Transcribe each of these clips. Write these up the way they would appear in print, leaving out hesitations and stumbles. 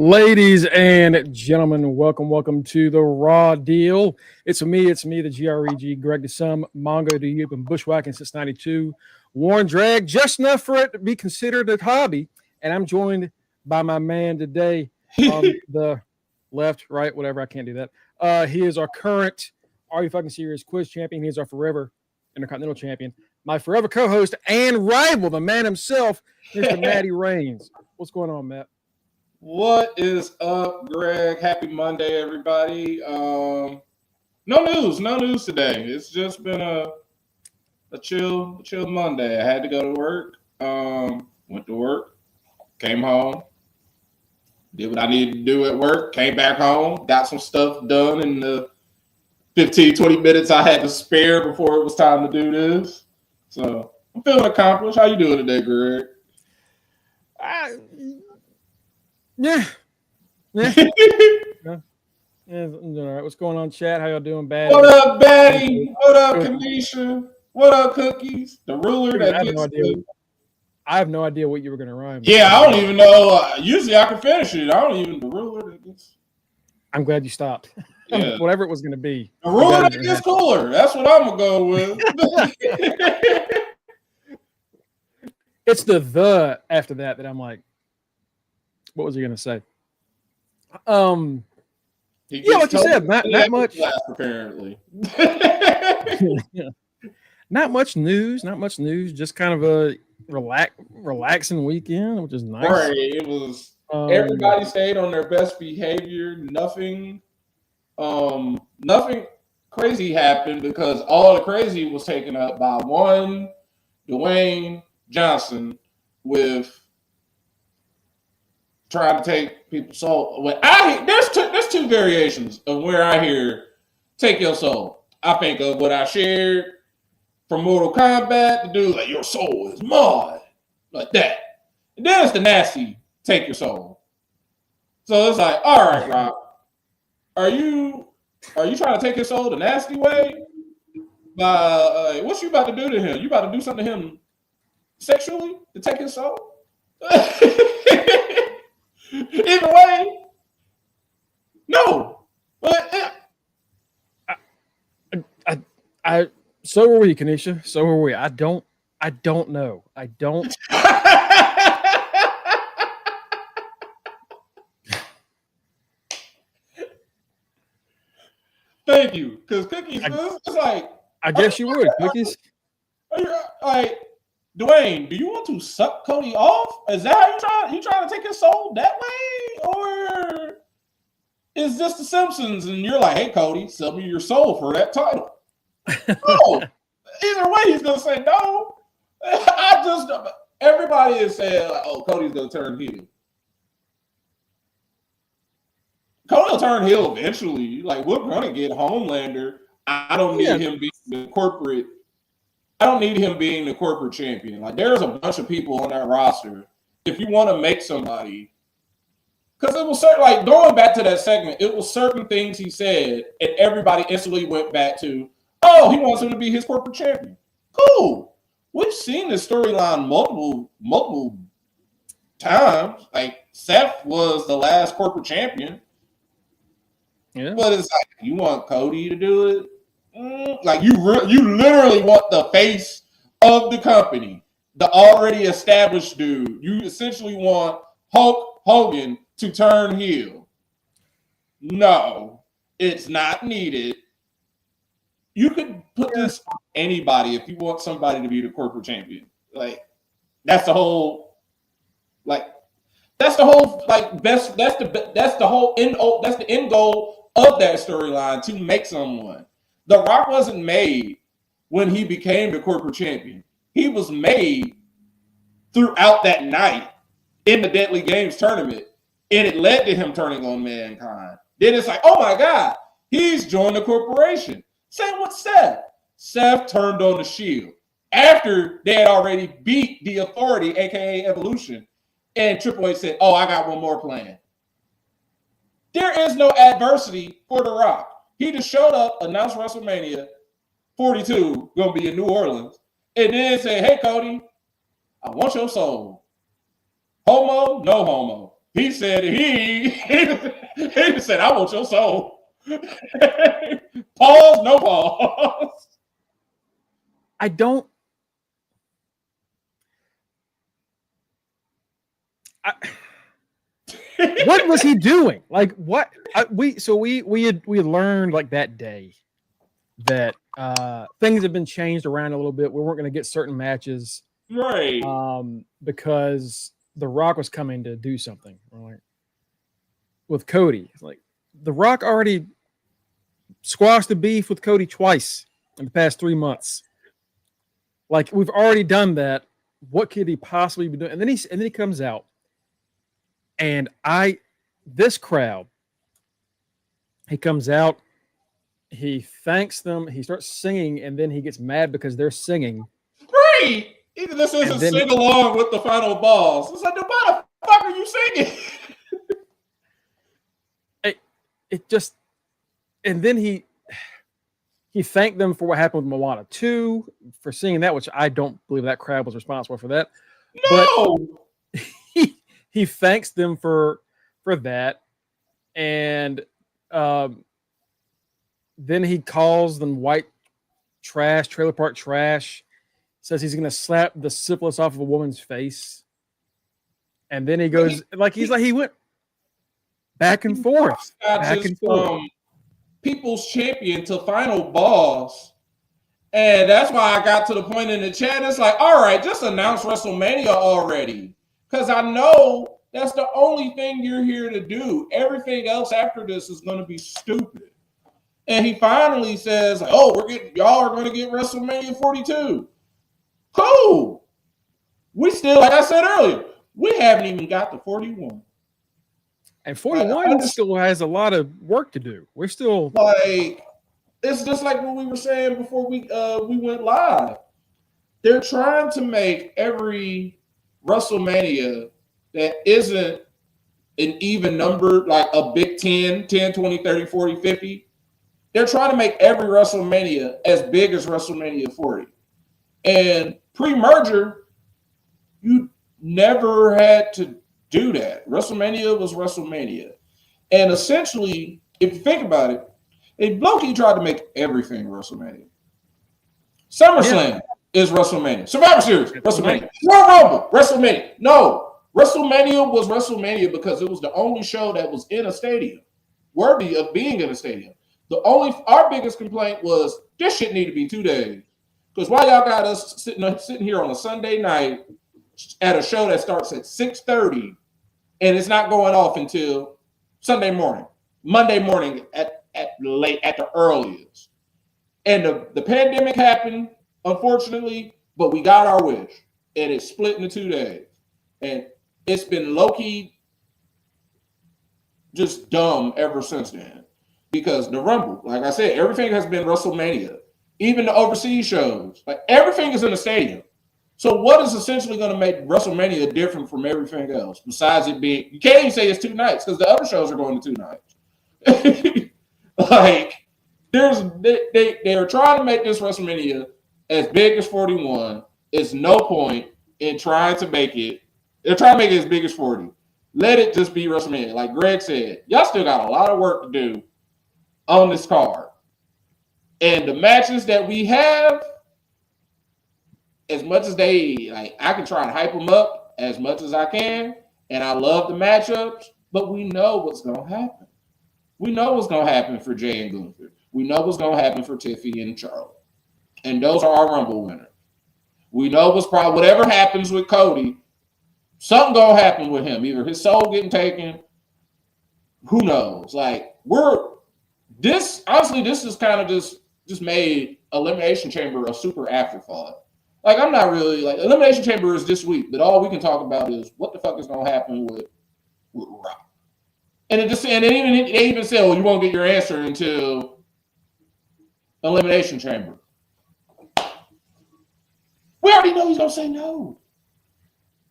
Ladies and gentlemen, welcome to the Raw Deal. It's me, the GREG, Greg the Sum, Mongo to you, been bushwhacking since 92. Warren Drag, just enough for it to be considered a hobby. And I'm joined by my man today on the left, right, whatever, I can't do that. He is our current Are You Fucking Serious quiz champion. He is our forever Intercontinental champion. My forever co-host and rival, the man himself, Mr. Matty Reigns. What's going on, Matt? What is up, Greg? Happy Monday, everybody. No news today. It's just been a chill Monday. I had to go to work. Went to work, came home, did what I needed to do at work, came back home, got some stuff done in the 15, 20 minutes I had to spare before it was time to do this. So I'm feeling accomplished. How you doing today, Greg? Yeah. Yeah, I'm doing all right. What's going on, chat? How y'all doing, bad? What up, Batty? What up, Kanisha? What up, Cookies? The ruler that I have no idea what you were going to rhyme. Yeah, I don't even know. Usually I can finish it. I don't even. The ruler that gets. I'm glad you stopped. Yeah. Whatever it was going to be. The ruler that gets cooler. That's what I'm going to go with. It's the after that I'm like, what was he going to say? Yeah, like you said, not much. Apparently. Yeah. Not much news. Just kind of a relaxing weekend, which is nice. Right. It was. Everybody stayed on their best behavior. Nothing crazy happened because all the crazy was taken up by one Dwayne Johnson with trying to take people's soul. There's two variations of where I hear take your soul. I think of what I shared from Mortal Kombat, the dude like your soul is mine, like that. And then it's the nasty take your soul. So it's like, all right, Rob, are you trying to take his soul the nasty way? What you about to do to him? You about to do something to him sexually to take his soul? Either way, no. But I so were we, Kanisha. So were we. I don't know. I don't. Thank you, because Cookies. It's like I guess you would, Cookies. Like, Dwayne, do you want to suck Cody off? Is that how you trying to take his soul that way? Or is this the Simpsons and you're like, hey, Cody, sell me your soul for that title? No. Either way, he's going to say no. Everybody is saying, like, oh, Cody's going to turn heel. Cody will turn heel eventually. Like, we're going to get Homelander. I don't need him being the corporate. I don't need him being the corporate champion. Like, there's a bunch of people on that roster. If you want to make somebody, because it was certain, like going back to that segment, it was certain things he said, and everybody instantly went back to, oh, he wants him to be his corporate champion. Cool. We've seen this storyline multiple times. Like, Seth was the last corporate champion. Yeah. But it's like, you want Cody to do it? Like you literally want the face of the company, the already established dude. You essentially want Hulk Hogan to turn heel. No, it's not needed. You could put this on anybody if you want somebody to be the corporate champion. Like that's the whole that's the end goal of that storyline, to make someone. The Rock wasn't made when he became the corporate champion. He was made throughout that night in the Deadly Games tournament, and it led to him turning on Mankind. Then it's like, oh my God, he's joined the corporation. Same with Seth. Seth turned on the Shield after they had already beat the Authority, aka Evolution, and Triple H said, oh, I got one more plan. There is no adversity for The Rock. He just showed up, announced WrestleMania 42, going to be in New Orleans, and then say, hey, Cody, I want your soul. Homo, no homo. He said he said, I want your soul. Pause, no pause. I don't. What was he doing? Like what? We had learned like that day that things have been changed around a little bit. We weren't going to get certain matches, Right? because The Rock was coming to do something. Right? With Cody, like The Rock already squashed the beef with Cody twice in the past 3 months. Like we've already done that. What could he possibly be doing? And then he comes out, and this crowd, he comes out, he thanks them, he starts singing, and then he gets mad because they're singing. Right. Even this is a sing along with the final boss. It's like, why the fuck are you singing? It just, and then he thanked them for what happened with Moana 2 for singing that, which I don't believe that crowd was responsible for that. No. But he thanks them for that, and then he calls them white trash, trailer park trash. Says he's going to slap the syphilis off of a woman's face, and then he goes he went back and forth, People's champion to final boss. And that's why I got to the point in the chat. It's like, all right, just announce WrestleMania already. Because I know that's the only thing you're here to do. Everything else after this is going to be stupid. And he finally says, oh, y'all are going to get WrestleMania 42. Cool. We still, like I said earlier, we haven't even got to 41. And 41 still has a lot of work to do. We're still like, it's just like what we were saying before we went live. They're trying to make every WrestleMania that isn't an even number, like a big 10, 20, 30, 40, 50. They're trying to make every WrestleMania as big as WrestleMania 40. And pre-merger, you never had to do that. WrestleMania was WrestleMania. And essentially, if you think about it, Loki tried to make everything WrestleMania. SummerSlam is WrestleMania. Survivor Series, WrestleMania. Royal Rumble, WrestleMania. No, WrestleMania was WrestleMania because it was the only show that was in a stadium, worthy of being in a stadium. Our biggest complaint was this shit need to be 2 days. Because why y'all got us sitting here on a Sunday night at a show that starts at 6:30 and it's not going off until Sunday morning, Monday morning at the earliest. And the pandemic happened, unfortunately, but we got our wish. And it's split into 2 days. And it's been low-key just dumb ever since then. Because the Rumble, like I said, everything has been WrestleMania. Even the overseas shows, like everything is in the stadium. So what is essentially going to make WrestleMania different from everything else? Besides it being, you can't even say it's 2 nights because the other shows are going to 2 nights. Like they're trying to make this WrestleMania as big as 41. It's no point in trying to make it. They're trying to make it as big as 40. Let it just be WrestleMania. Like Greg said, y'all still got a lot of work to do on this card. And the matches that we have, as much as I can try and hype them up as much as I can, and I love the matchups, but we know what's going to happen. We know what's going to happen for Jay and Gunther. We know what's going to happen for Tiffy and Charlotte. And those are our Rumble winners. We know whatever happens with Cody, something going to happen with him. Either his soul getting taken, who knows? Like, this is kind of just made Elimination Chamber a super afterthought. Like, I'm not really, like, Elimination Chamber is this week, but all we can talk about is what the fuck is going to happen with Rock. And they even said, well, you won't get your answer until Elimination Chamber. We already know he's going to say no.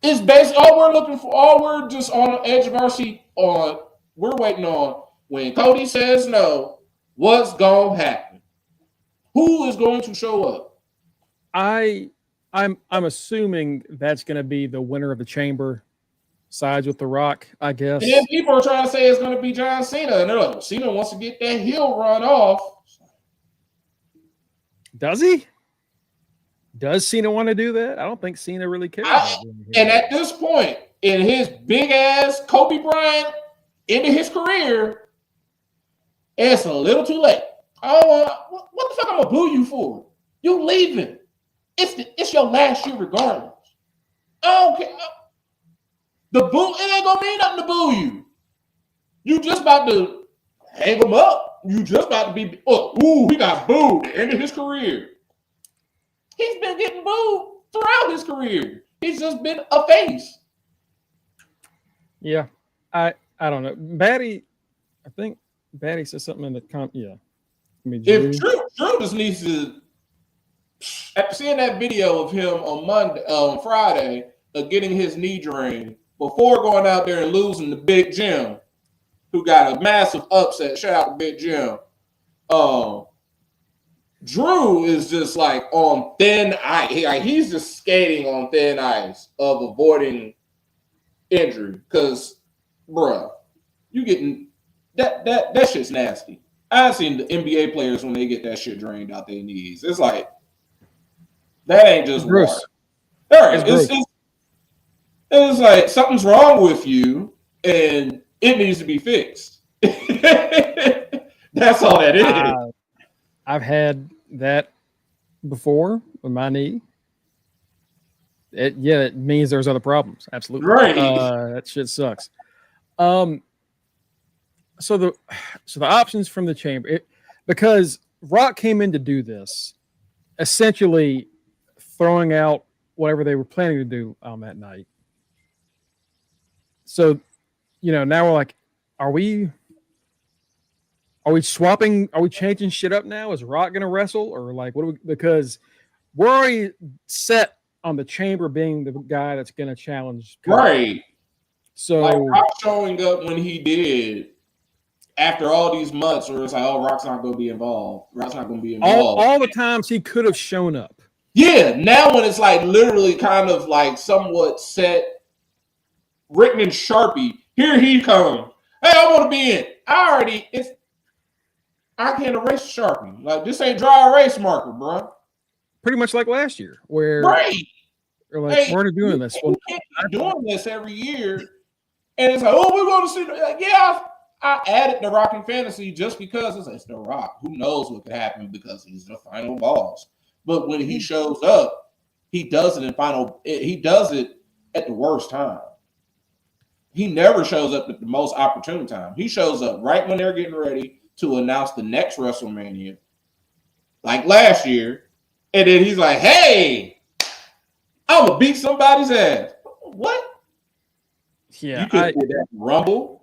It's basically all we're just on the edge of our seat on, we're waiting on when Cody says no, what's going to happen? Who is going to show up? I'm assuming that's going to be the winner of the chamber sides with The Rock, I guess. And then people are trying to say it's going to be John Cena, and they're like, well, Cena wants to get that heel run off. Does he? Does Cena want to do that? I don't think Cena really cares. And at this point, in his big ass Kobe Bryant into his career, it's a little too late. Oh, what the fuck I'm gonna boo you for? You leaving? It's your last year regardless. Okay, the boo it ain't gonna mean nothing to boo you. You just about to hang him up. You just about to be. He got booed at the end of his career. He's been getting booed throughout his career. He's just been a face. Yeah, I don't know. I think Batty said something in the yeah. If Drew just needs to, after seeing that video of him on Friday, of getting his knee drained before going out there and losing to Big Jim, who got a massive upset. Shout out to Big Jim. Drew is just like on thin ice. He's just skating on thin ice of avoiding injury. Because, bruh, you getting that shit's nasty. I've seen the NBA players when they get that shit drained out their knees. It's like that ain't just water. It's like something's wrong with you and it needs to be fixed. That's all that is. I've had that before with my knee. It means there's other problems. Absolutely. Right. That shit sucks. So the options from the chamber, because Rock came in to do this, essentially throwing out whatever they were planning to do on that night. So, now we're like, are we swapping? Are we changing shit up now? Is Rock going to wrestle, or like because we're already set on the chamber being the guy that's going to challenge. Right. So like Rock showing up when he did after all these months, where it's like, oh, Rock's not going to be involved. Rock's not going to be involved. All the times he could have shown up. Yeah. Now when it's like literally kind of like somewhat set, written in Sharpie, here he comes. Hey, I want to be in. I can't erase Sharpie. Like, this ain't dry erase marker, bro. Pretty much like last year, where they're like, hey, we're not doing this. We can't be doing this every year. And it's like, oh, we're going to see. Like, yeah, I added The Rock in fantasy just because it's The Rock. Who knows what could happen because he's the final boss. But when he shows up, he does it at the worst time. He never shows up at the most opportune time. He shows up right when they're getting ready to announce the next WrestleMania, like last year. And then he's like, hey, I'm going to beat somebody's ass. What? Yeah. You could have did that in Rumble.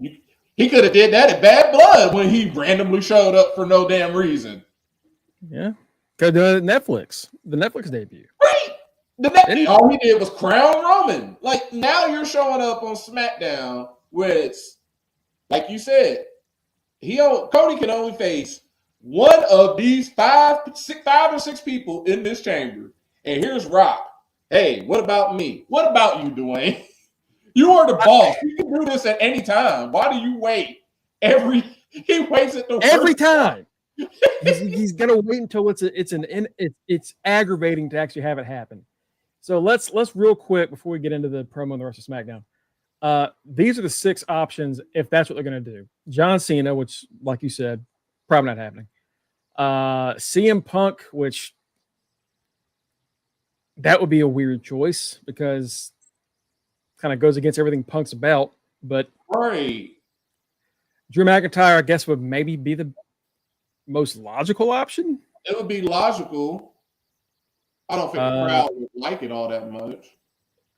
He could have did that at Bad Blood when he randomly showed up for no damn reason. Yeah. Could have done it at Netflix. The Netflix debut. Right. All he did was crown Roman. Like, now you're showing up on SmackDown where it's, like you said, Cody can only face one of these five or six people in this chamber. And here's Rock. Hey, what about me? What about you, Dwayne? You are the boss. You can do this at any time. Why do you wait? He waits at the every time. He's gonna wait until it's aggravating to actually have it happen. So let's real quick before we get into the promo and the rest of SmackDown. These are the 6 options if that's what they're going to do. John Cena, which, like you said, probably not happening. CM Punk, which that would be a weird choice because kind of goes against everything Punk's about. But right, Drew McIntyre, I guess, would maybe be the most logical option. It would be logical. I don't think the crowd would like it all that much.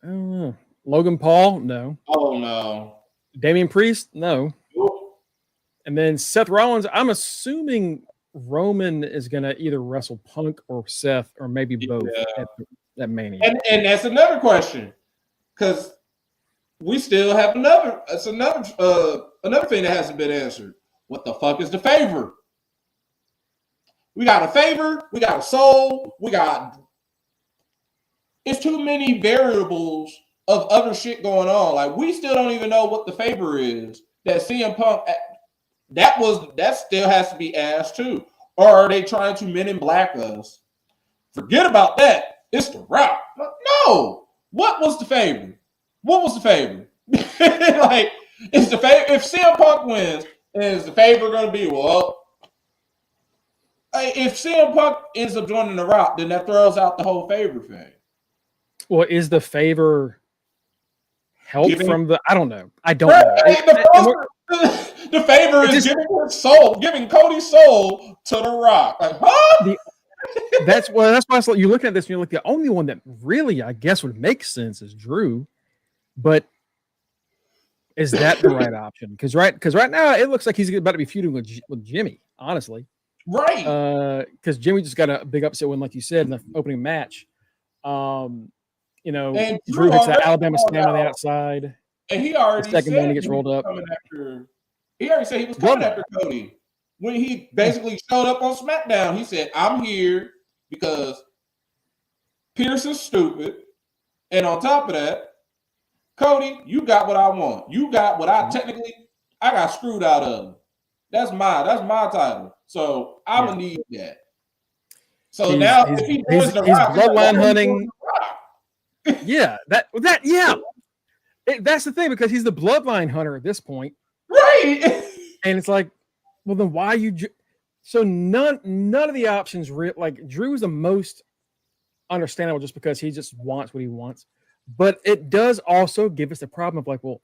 I don't know. Logan Paul, no. Oh, no. Damian Priest, no. Ooh. And then Seth Rollins, I'm assuming Roman is going to either wrestle Punk or Seth or maybe both at Mania. And that's another question because we still have another thing that hasn't been answered. What the fuck is the favor? We got a favor. We got a soul. It's too many variables of other shit going on. Like we still don't even know what the favor is that CM Punk. That still has to be asked too. Or are they trying to Men in Black us? Forget about that. It's The Rock. No. What was the favor? What was the favor? Like, is the favor if CM Punk wins? Is the favor going to be if CM Punk ends up joining The Rock, then that throws out the whole favor thing. Well, is the favor help from the? I don't know. I don't know. The favor is giving Cody's soul to The Rock. Like, huh? That's why you're looking at this and you're like, the only one that really, I guess, would make sense is Drew, but is that the right option? Because right now it looks like he's about to be feuding with Jimmy, honestly. Right. Because Jimmy just got a big upset win, like you said, in the opening match. You know, and Drew hits that Alabama slam on the outside. And he already the second said one he gets rolled up. He already said he was coming after Cody. When he basically showed up on SmackDown, he said, I'm here because Pierce is stupid. And on top of that, Cody, you got what I want. You got what I got screwed out of. That's my title. So I'm gonna need that. So now if he joins the Rock, bloodline hunting. Yeah, that's the thing, because he's the bloodline hunter at this point. Right. And it's like, well, then why you? So none of the options, like Drew is the most understandable, just because he just wants what he wants. But it does also give us the problem of like, well,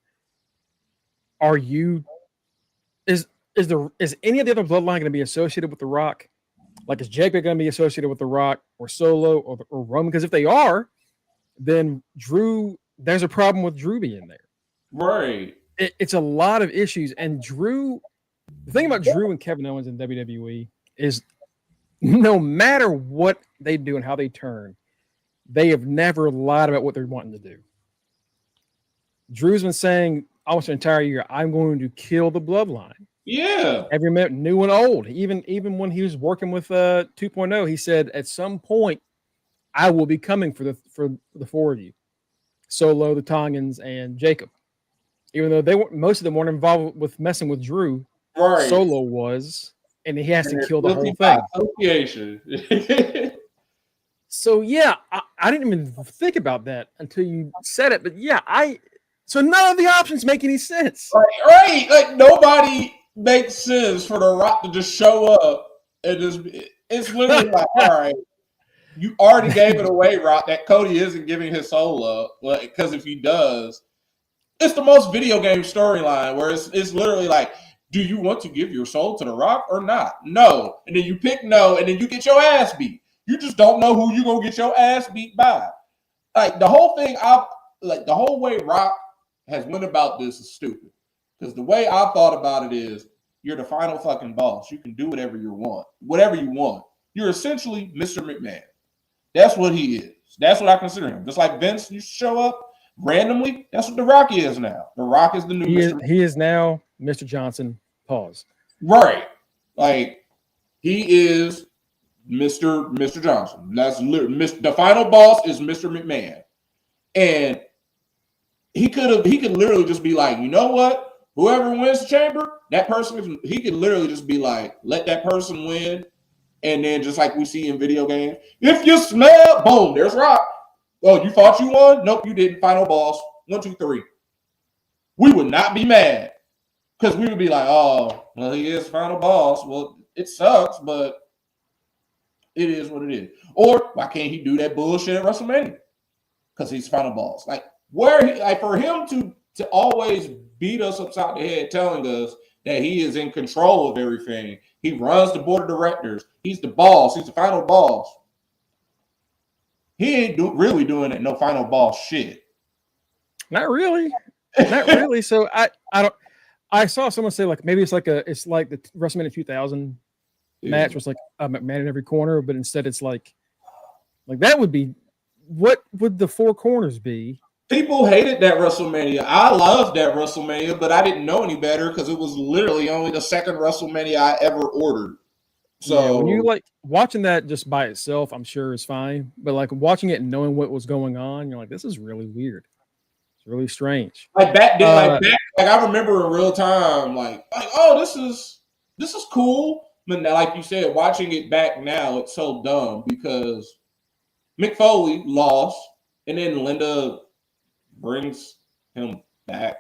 is any of the other bloodline going to be associated with The Rock? Like, is Jacob going to be associated with The Rock or Solo or Roman? Because if they are, then Drew, there's a problem with Drew being there. Right. It's a lot of issues, and Drew. The thing about Drew and Kevin Owens in WWE is no matter what they do and how they turn, they have never lied about what they're wanting to do. Drew's been saying almost an entire year, I'm going to kill the bloodline. Yeah. Every minute, new and old. Even when he was working with 2.0, he said, at some point, I will be coming for the four of you. Solo, the Tongans, and Jacob. Even though most of them weren't involved with messing with Drew. Right. Solo was, and he has to kill the whole thing. Association. So yeah, I didn't even think about that until you said it. But yeah, so none of the options make any sense. Right. Like nobody makes sense for The Rock to just show up and it's literally like, all right, you already gave it away, Rock, that Cody isn't giving his soul up. Because if he does, it's the most video game storyline where it's literally like, do you want to give your soul to The Rock or not? No. And then you pick no, and then you get your ass beat. You just don't know who you're going to get your ass beat by. Like, the whole thing, the whole way Rock has went about this is stupid. Because the way I thought about it is, you're the final fucking boss. You can do whatever you want. Whatever you want. You're essentially Mr. McMahon. That's what he is. That's what I consider him. Just like Vince used to show up randomly, that's what The Rock is now. The Rock is the new He is now Mr. Johnson. Pause. Right. Like, he is Mr. Johnson. That's the final boss is Mr. McMahon. And he could literally just be like, you know what? Whoever wins the chamber, that person, he could literally just be like, let that person win. And then just like we see in video games, if you smell, boom, there's Rock. Oh, you thought you won? Nope, you didn't. Final boss. 1, 2, 3. We would not be mad. Because we would be like, oh, well, he is final boss. Well, it sucks, but it is what it is. Or why can't he do that bullshit at WrestleMania? Because he's final boss. Like, for him to always beat us upside the head telling us that he is in control of everything. He runs the board of directors. He's the boss. He's the final boss. He ain't really doing that no final boss shit. Not really. Not really. So I saw someone say like maybe it's like the WrestleMania 2000 match where it's like a McMahon in every corner, but instead it's like that would be, what would the four corners be? People hated that WrestleMania. I loved that WrestleMania, but I didn't know any better because it was literally only the second WrestleMania I ever ordered. So yeah, when you like watching that just by itself, I'm sure is fine. But like watching it and knowing what was going on, you're like, this is really weird. It's really strange. Like back then, like I remember in real time, like oh, this is cool. But like you said, watching it back now, it's so dumb because Mick Foley lost, and then Linda brings him back.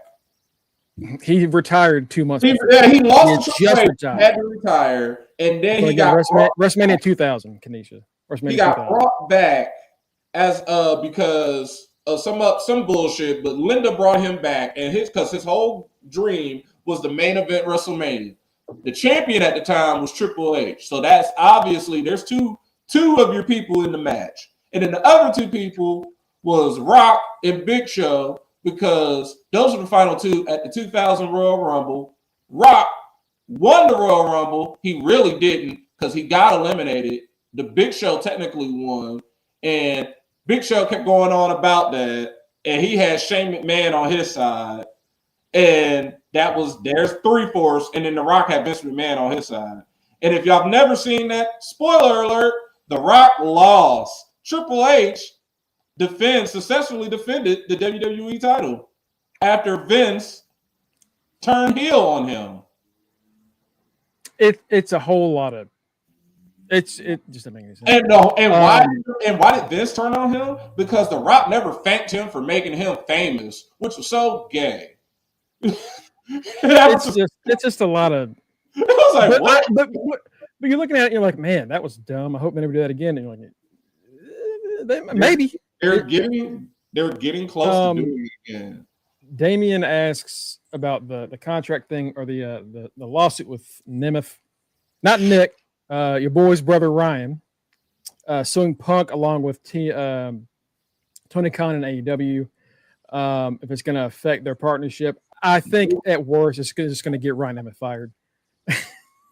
He retired 2 months He before. he lost He just retired. had to retire, and then he got WrestleMania 2000, Kanisha. He got brought back as because of some bullshit, but Linda brought him back, and his whole dream was the main event WrestleMania. The champion at the time was Triple H, so that's obviously there's two of your people in the match, and then the other two people was Rock and Big Show because those are the final two at the 2000 Royal Rumble. Rock won the Royal Rumble. He really didn't because he got eliminated. The Big Show technically won, and Big Show kept going on about that, and he had Shane McMahon on his side, and there's 3/4, and then The Rock had Vince McMahon on his side. And if y'all have never seen that, spoiler alert, The Rock lost. Triple H successfully defended the WWE title after Vince turned heel on him. It's a whole lot of it just doesn't make any sense. And why did Vince turn on him? Because The Rock never thanked him for making him famous, which was so gay. it's just a lot of. I was like, what? But you're looking at it, you're like, man, that was dumb. I hope they never do that again. And you're like, maybe they're getting close to doing it again. Damien asks about the contract thing or the lawsuit with Nemeth, not Nick, your boy's brother Ryan, suing Punk along with Tony Khan and AEW. If it's going to affect their partnership, I think at worst it's just going to get Ryan Nemeth fired.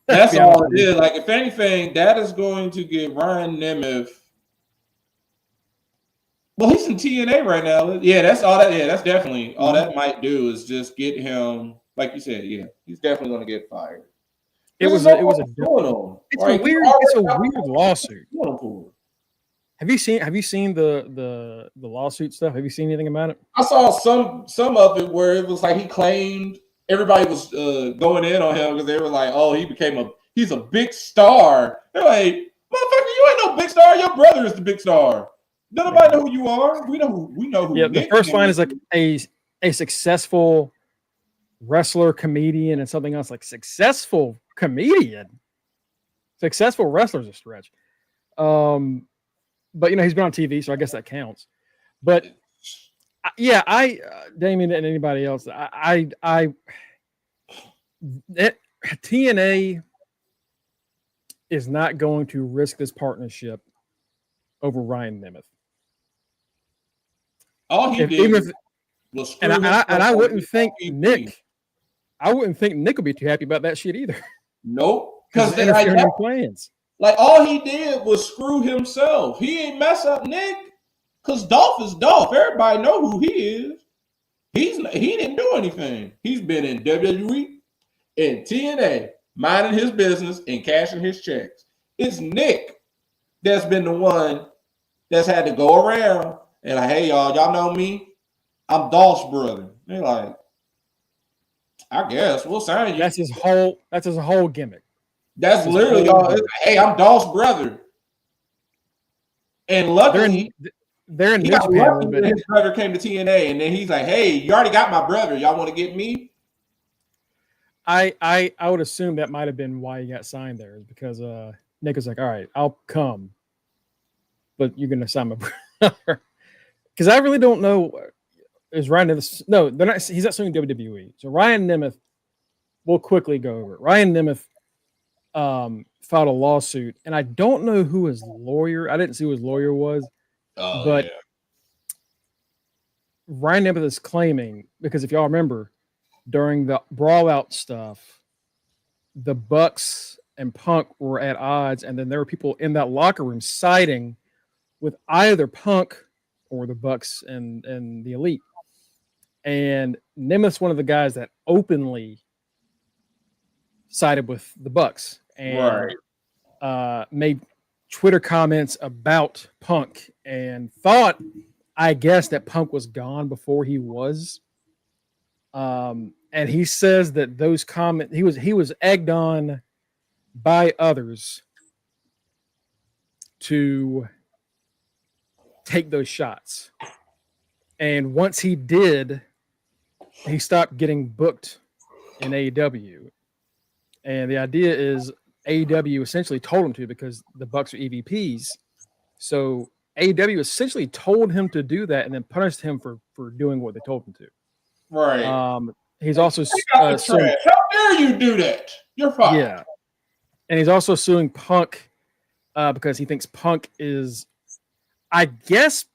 That's all it is. Like, if anything, that is going to get Ryan Nemeth. Well, he's in TNA right now. Yeah, that's all that. Yeah, that's definitely all that might do is just get him. Like you said, yeah, he's definitely going to get fired. It's a weird lawsuit. Have you seen the lawsuit stuff? Have you seen anything about it? I saw some of it where it was like he claimed everybody was going in on him because they were like, "Oh, he's a big star." They're like, "Motherfucker, you ain't no big star. Your brother is the big star. Nobody know who you are. We know who." Yeah, the first line is like a successful wrestler, comedian, and something else like successful comedian. Successful wrestler's a stretch. But he's been on TV, so I guess that counts. But yeah, Damien and anybody else, TNA is not going to risk this partnership over Ryan Nemeth. All he did was and I wouldn't think Nick. I wouldn't think Nick would be too happy about that shit either. Nope, because they have plans. Like, all he did was screw himself. He ain't mess up Nick. Because Dolph is Dolph. Everybody know who he is. He didn't do anything. He's been in WWE and TNA, minding his business and cashing his checks. It's Nick that's been the one that's had to go around and like, hey, y'all know me? I'm Dolph's brother. They're like, I guess we'll sign you. That's his whole gimmick. That's literally all. Hey, I'm Dolph's brother. And luckily, they're in his brother came to TNA, and then he's like, "Hey, you already got my brother. Y'all want to get me?" I would assume that might have been why he got signed there, is because Nick was like, "All right, I'll come, but you're gonna sign my brother." Because I really don't know. Is Ryan Nemeth? No, they're not. He's not suing WWE. So Ryan Nemeth. We'll quickly go over it. Ryan Nemeth filed a lawsuit, and I don't know who his lawyer. I didn't see who his lawyer was, but yeah. Ryan Nemeth is claiming, because if y'all remember, during the brawl out stuff, the Bucks and Punk were at odds, and then there were people in that locker room siding with either Punk or the Bucks and the Elite. And Nemeth's one of the guys that openly sided with the Bucks and made Twitter comments about Punk and thought, I guess that Punk was gone before he was. And he says that those comments he was egged on by others to take those shots. And once he did, he stopped getting booked in AEW. And the idea is AEW essentially told him to because the Bucks are EVPs. So AEW essentially told him to do that and then punished him for doing what they told him to. Right. He's also How dare you do that? You're fine. Yeah. And he's also suing Punk because he thinks Punk is, I guess,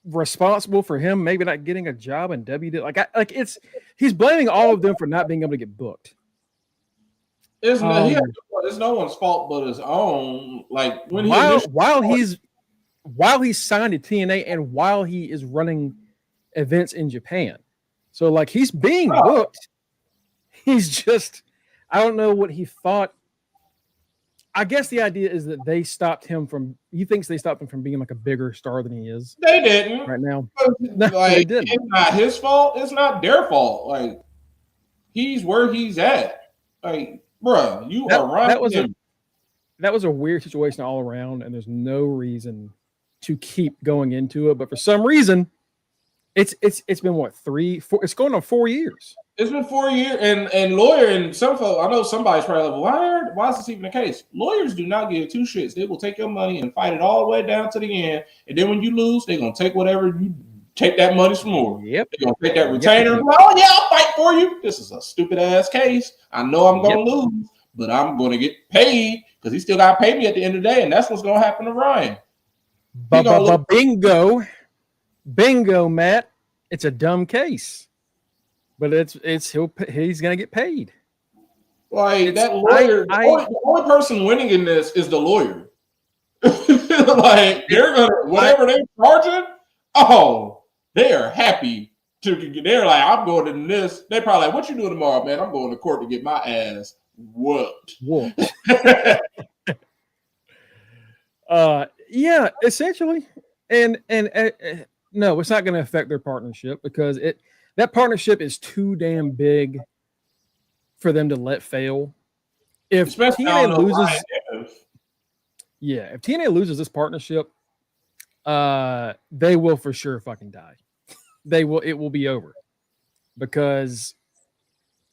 responsible for him maybe not getting a job in WWE. He's blaming all of them for not being able to get booked. It's no one's fault but his own. Like when while he's signed to TNA and while he is running events in Japan, so like he's being booked. He's just, I don't know what he thought. I guess the idea is that they stopped him from. He thinks they stopped him from being like a bigger star than he is. They didn't right now. No, they didn't. It's not his fault. It's not their fault. Like he's where he's at. Like, bro, you are running. That was a weird situation all around, and there's no reason to keep going into it. But for some reason, it's been what 3, 4. It's going on 4 years. It's been 4 years, and lawyer and some folks. I know somebody's probably like, why is this even the case? Lawyers do not give two shits. They will take your money and fight it all the way down to the end, and then when you lose, they're gonna take whatever you take that money some more. Yep. They're gonna take that retainer. Yep. Oh yeah, I'll fight for you. This is a stupid ass case. I know I'm gonna lose, but I'm gonna get paid because he still got to pay me at the end of the day, and that's what's gonna happen to Ryan. Bingo, Matt. It's a dumb case. But he's gonna get paid. Like that lawyer, the only person winning in this is the lawyer. Like they're gonna whatever they're charging. Oh, they are happy to. They're like, I'm going to this. They probably like, what you doing tomorrow, man? I'm going to court to get my ass whooped. Yeah, essentially, and no, it's not going to affect their partnership because that partnership is too damn big for them to let fail. If TNA loses, if TNA loses this partnership, they will for sure fucking die. It will be over because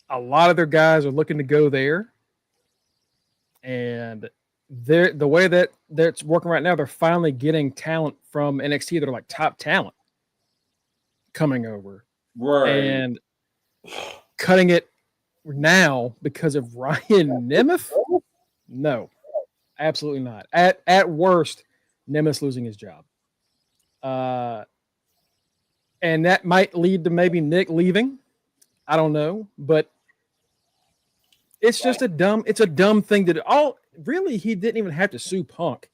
a lot of their guys are looking to go there, and the way that it's working right now, they're finally getting talent from NXT that are like top talent coming over. Right. And cutting it now because of Ryan Nemeth? No, absolutely not. At worst, Nemeth's losing his job. And that might lead to maybe Nick leaving. I don't know, but it's just a dumb thing that he didn't even have to sue Punk.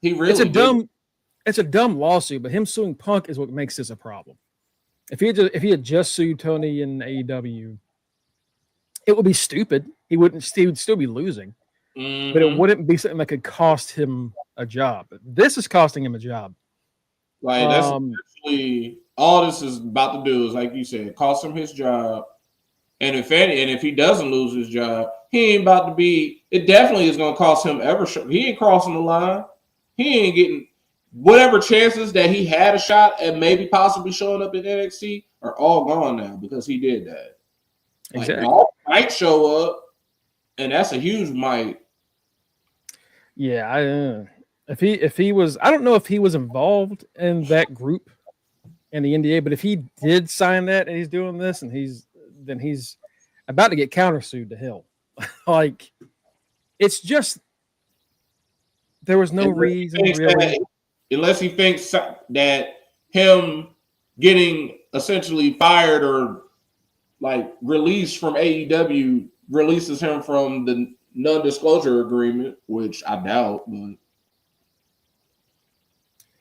It's a dumb lawsuit, but him suing Punk is what makes this a problem. If he had just sued Tony in AEW, it would be stupid. He would still be losing, but it wouldn't be something that could cost him a job. This is costing him a job. Like that's actually all this is about to do is, like you said, cost him his job. And if he doesn't lose his job, he ain't about to be. It definitely is going to cost him he ain't crossing the line. He ain't getting. Whatever chances that he had a shot at maybe possibly showing up in NXT are all gone now because he did that. Exactly. Like, all might show up, and that's a huge might. Yeah, if he was, I don't know if he was involved in that group in the NDA, but if he did sign that and he's doing this, and he's about to get countersued to hell. Like, it's just there was no reason really. Unless he thinks that him getting essentially fired or like released from AEW releases him from the non-disclosure agreement, which I doubt. But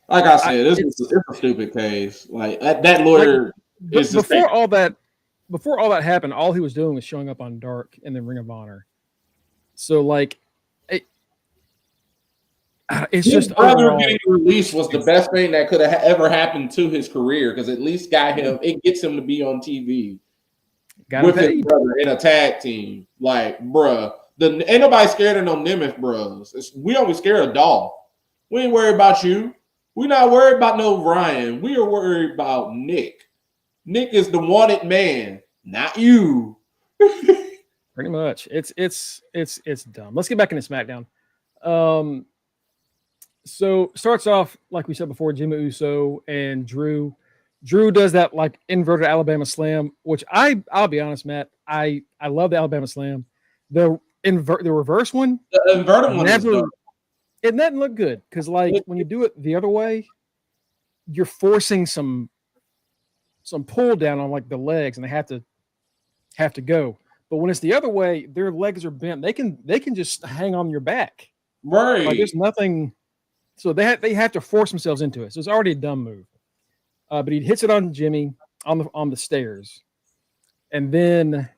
like I said, it's a stupid case. Like that lawyer is before all that happened. All he was doing was showing up on Dark and then Ring of Honor. So like. It's His just brother overall. getting released was the best thing that could have ever happened to his career because at least it gets him to be on TV Got him with his paid. brother in a tag team. Like, bruh, ain't nobody scared of no Nemeth bros. We only scared of Dolph. We ain't worried about you. We not worried about no Ryan. We are worried about Nick. Nick is the wanted man, not you. Pretty much. It's dumb. Let's get back into SmackDown. So starts off like we said before, Jimmy Uso and Drew. Drew does that like inverted Alabama slam, which I'll be honest, Matt, I love the Alabama slam. The reverse one, The inverted one is never dumb. it doesn't look good because like when you do it the other way, you're forcing some pull down on like the legs, and they have to go. But when it's the other way, their legs are bent. They can just hang on your back. Right. Like there's nothing. So they have to force themselves into it. So it's already a dumb move. But he hits it on Jimmy on the stairs, and then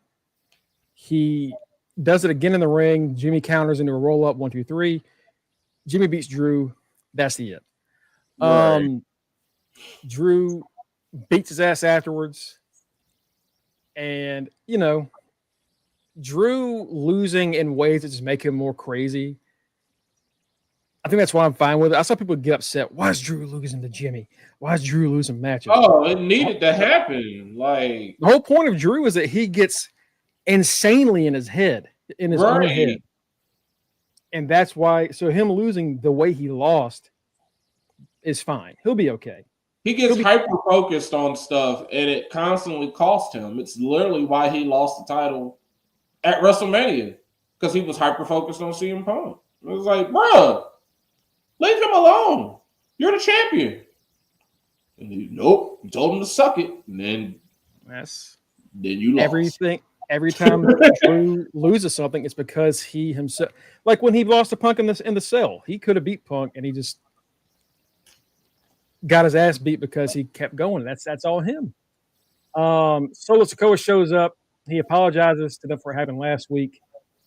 he does it again in the ring. Jimmy counters into a roll up 1, 2, 3. Jimmy beats Drew. That's the it. Right. Drew beats his ass afterwards, and Drew losing in ways that just make him more crazy. I think that's why I'm fine with it. I saw people get upset. Why is Drew losing to Jimmy? Why is Drew losing matches? Oh, it needed to happen. Like the whole point of Drew is that he gets insanely in his head, in his own head. And that's why, so him losing the way he lost is fine. He'll be okay. He gets hyper focused on stuff, and it constantly cost him. It's literally why he lost the title at WrestleMania, because he was hyper focused on CM Punk. It was like, bro, leave him alone. You're the champion. And he told him to suck it, and then you lost. Every time Drew loses something, it's because he himself, like when he lost to Punk in the cell, he could have beat Punk, and he just got his ass beat because he kept going. That's all him. Solo Sikoa shows up. He apologizes to them for what happened last week.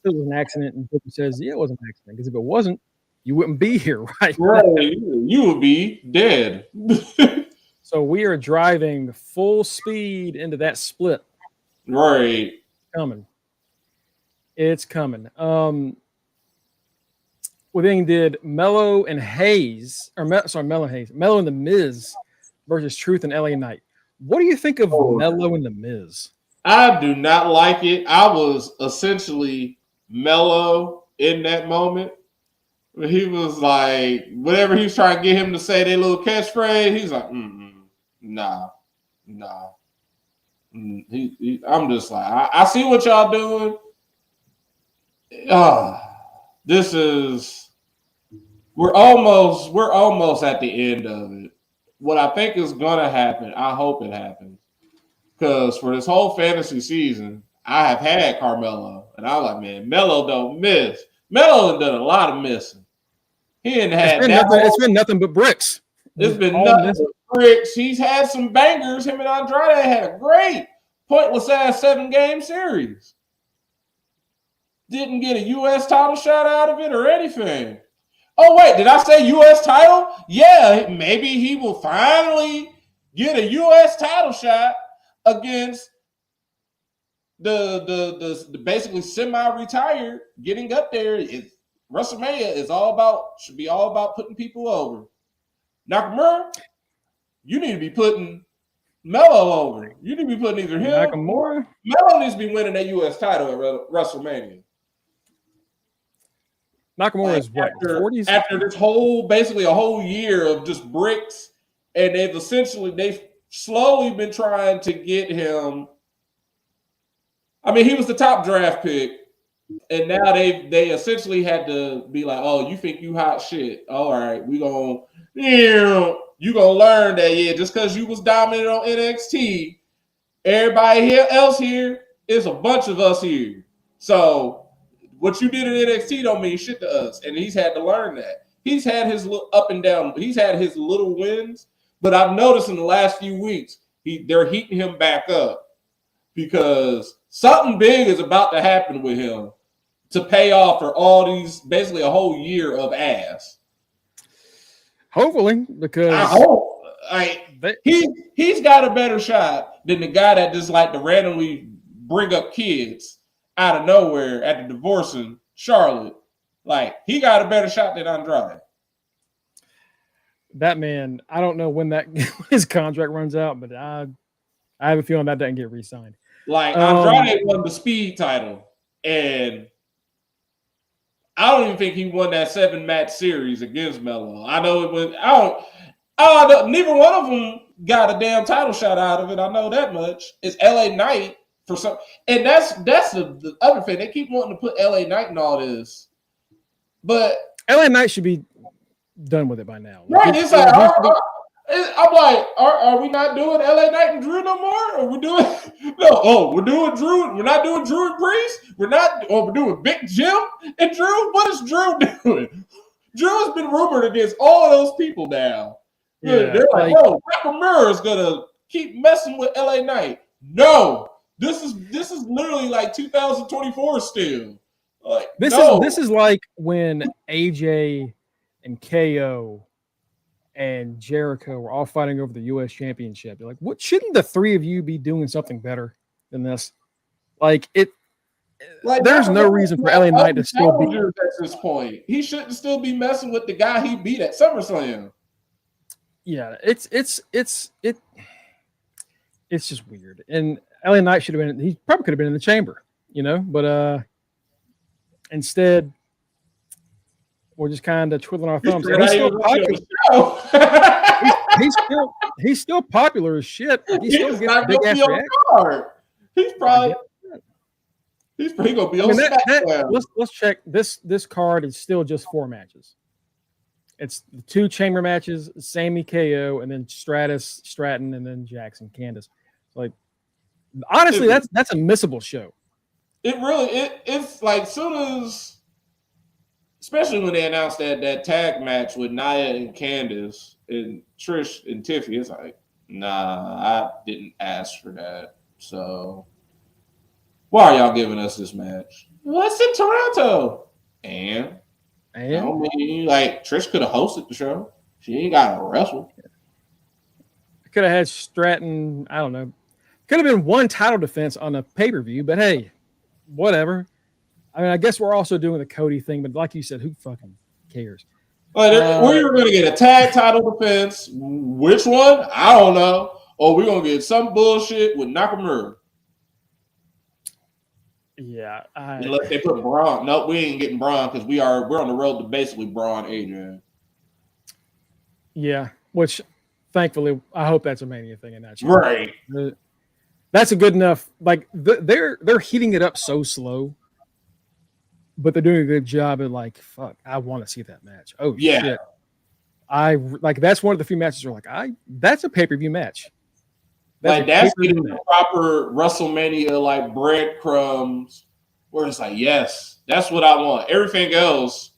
It was an accident, and Booker says, "Yeah, it was an accident. Because if it wasn't, you wouldn't be here, right? Right, you would be dead." So we are driving full speed into that split. Right, it's coming. Well, then did Mello and Hayes, Mello and Hayes, Mello and the Miz versus Truth and LA Knight. What do you think of Mello and the Miz? I do not like it. I was essentially Mello in that moment. He was like, whatever he was trying to get him to say, their little catchphrase, he's like, nah. I'm just like, I see what y'all doing. We're almost at the end of it. What I think is gonna happen, I hope it happens. Because for this whole fantasy season, I have had Carmelo, and I'm like, man, Melo don't miss. Melo has done a lot of missing. He didn't have it's been nothing but bricks. It's been nothing but bricks. He's had some bangers. Him and Andrade had a great pointless ass 7-game series. Didn't get a U.S. title shot out of it or anything. Oh, wait, did I say U.S. title? Yeah, maybe he will finally get a U.S. title shot against the basically semi-retired getting up there. WrestleMania should be all about putting people over. Nakamura, you need to be putting Melo over. You need to be putting either him Nakamura. Melo needs to be winning that U.S. title at WrestleMania. Nakamura is what, 40s? After this basically a whole year of just bricks, and they've slowly been trying to get him. I mean, he was the top draft pick, and now they essentially had to be like, oh, you think you hot shit? All right, you gonna learn that, just because you was dominant on NXT, everybody else here is a bunch of us here. So what you did in NXT don't mean shit to us, and he's had to learn that. He's had his little up and down. He's had his little wins, but I've noticed in the last few weeks they're heating him back up because something big is about to happen with him to pay off for all these, basically a whole year of ass. Hopefully, because I hope he's got a better shot than the guy that just like to randomly bring up kids out of nowhere at the divorcing Charlotte. Like he got a better shot than Andrade. that man, I don't know when his contract runs out, but I have a feeling that doesn't get re-signed. Like Andrade won the speed title, and I don't even think he won that 7-match series against Melo. I know it was. I don't. Neither one of them got a damn title shot out of it. I know that much. It's LA Knight for some, and that's the other thing. They keep wanting to put LA Knight in all this, but LA Knight should be done with it by now. Right? It's like I'm like, are we not doing LA Knight and Drew no more? Are we doing no? Oh, we're doing Drew. We're not doing Drew and Priest. We're not. Oh, we're doing Big Jim and Drew. What is Drew doing? Drew has been rumored against all of those people now. Yeah, they're like, no, Nakamura is gonna keep messing with LA Knight. No, this is literally like 2024 still. Like this is like when AJ and KO and Jericho were all fighting over the U.S. Championship. You're like, what? Shouldn't the three of you be doing something better than this? Like it. Like there's no reason for LA Knight to still be at this point. He shouldn't still be messing with the guy he beat at SummerSlam. Yeah, it's just weird. And LA Knight should have been. He probably could have been in the chamber, but instead, we're just kind of twiddling our thumbs. And he's still popular. he's still popular as shit. He still gets big ass reaction. He's probably gonna be on SmackDown. Let's check this. This card is still just 4 matches. It's the 2 chamber matches, Sammy KO, and then Stratus, Stratton, and then Jackson, Candace. Like, honestly, that's a missable show. It really it's like soon as, especially when they announced that tag match with Nia and Candace and Trish and Tiffy, it's like, nah, I didn't ask for that. So why are y'all giving us this match? Well, it's in Toronto. And I mean, like Trish could have hosted the show. She ain't got to wrestle. Could have had Stratton. I don't know. Could have been one title defense on a pay-per-view, but hey, whatever. I mean, I guess we're also doing the Cody thing, but like you said, who fucking cares? We're going to get a tag title defense. Which one? I don't know. Or we're going to get some bullshit with Nakamura. Yeah. Unless they put Braun. Nope, we ain't getting Braun because we're on the road to basically Braun Adrian. Yeah, which thankfully I hope that's a Mania thing in that show. Right. That's a good enough. Like they're heating it up so slow, but they're doing a good job of like, fuck, I want to see that match. Oh yeah. Shit. That's one of the few matches where that's a pay-per-view match. That's getting the proper WrestleMania like breadcrumbs where it's like, yes, that's what I want. Everything else,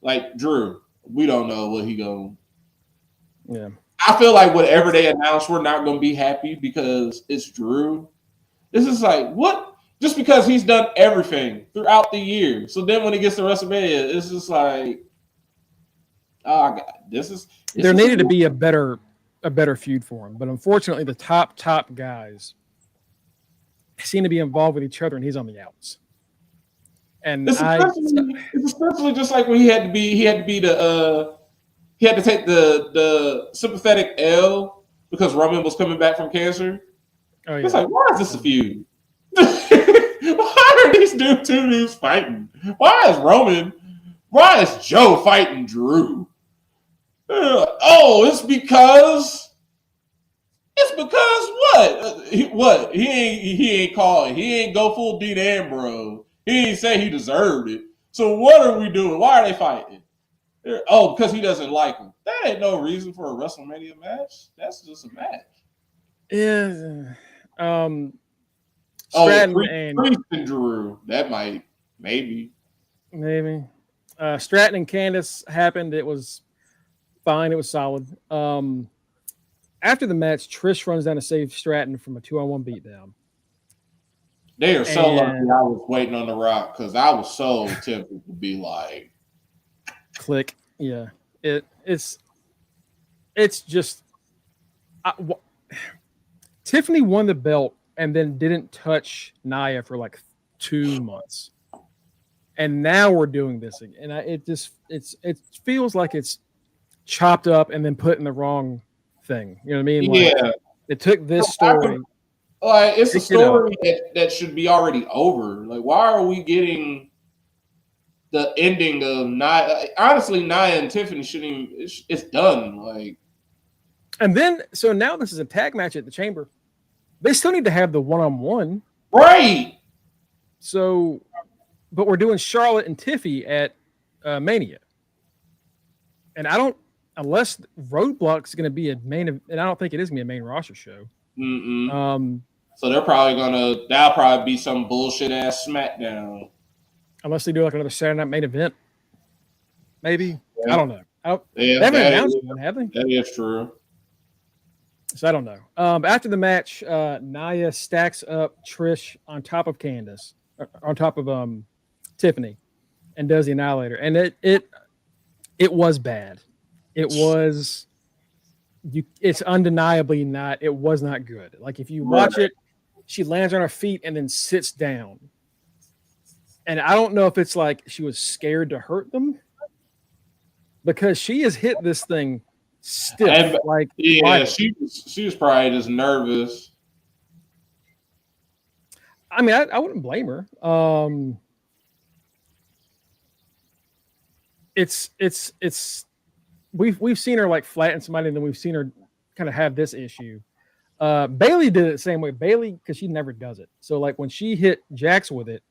like Drew, we don't know what he going. Yeah. I feel like whatever they announce, we're not going to be happy because it's Drew. This is like, what? Just because he's done everything throughout the year. So then when he gets to WrestleMania, it's just like, oh, God, there needed to be a better feud for him. But unfortunately, the top guys seem to be involved with each other, and he's on the outs. And it's especially just like when he had to take the sympathetic L because Roman was coming back from cancer. Oh, yeah. It's like, why is this a feud? Why are these two dudes fighting? Why is Joe fighting Drew? It's because what? He ain't go full Dean Ambrose. He ain't say he deserved it. So what are we doing? Why are they fighting? Because he doesn't like him. That ain't no reason for a WrestleMania match. That's just a match. Yeah. Priest and Drew. That might, maybe. Stratton and Candace happened. It was fine. It was solid. After the match, Trish runs down to save Stratton from a 2-on-1 beatdown. They are so lucky I was waiting on The Rock because I was so tempted to be like, click. Yeah. It it's just Tiffany won the belt and then didn't touch Nia for like 2 months, and now we're doing this again. And it feels like it's chopped up and then put in the wrong thing. You know what I mean? Like, Yeah, it took this story. Like it's a story that should be already over. Like, why are we getting the ending of Nia? Honestly, Nia and Tiffany shouldn't even. It's done. Like, and then so now this is a tag match at the Chamber. They still need to have the one-on-one, right? So, but we're doing Charlotte and Tiffy at Mania, and I don't unless Roadblock's going to be a main, and I don't think it is going to be a main roster show. So they're probably that'll probably be some bullshit ass SmackDown. Unless they do like another Saturday Night main event. Maybe. Yeah. I don't know. They haven't announced one, have they? That is true. So I don't know. After the match, Nia stacks up Trish on top of Candice, on top of Tiffany, and does the Annihilator. And it was bad. It was it's undeniably not. It was not good. Like if you watch it, she lands on her feet and then sits down. And I don't know if it's like she was scared to hurt them, because she has hit this thing stiff. Like, yeah, she was probably just nervous. I mean, I wouldn't blame her. It's we've seen her like flatten somebody, and then we've seen her kind of have this issue. Bailey did it the same way. Bailey, because she never does it. So like when she hit Jax with it,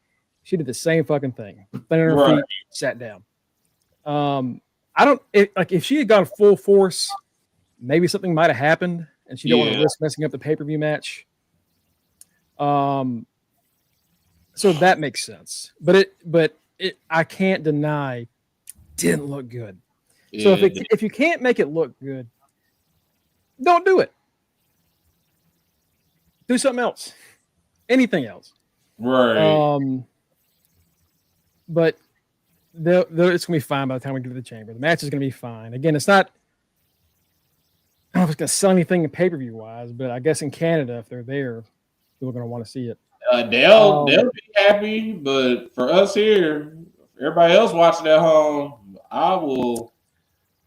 she did the same fucking thing. Landed on her feet, sat down. If she had gone full force, maybe something might have happened, and she don't want to risk messing up the pay-per-view match. So that makes sense. But I can't deny didn't look good. So if you can't make it look good, don't do it. Do something else. Anything else. Right. But it's going to be fine by the time we get to the Chamber. The match is going to be fine. Again, it's not, I don't know if it's going to sell anything in pay-per-view wise, but I guess in Canada, if they're there, people are going to want to see it. They'll be happy, but for us here, everybody else watching at home, I will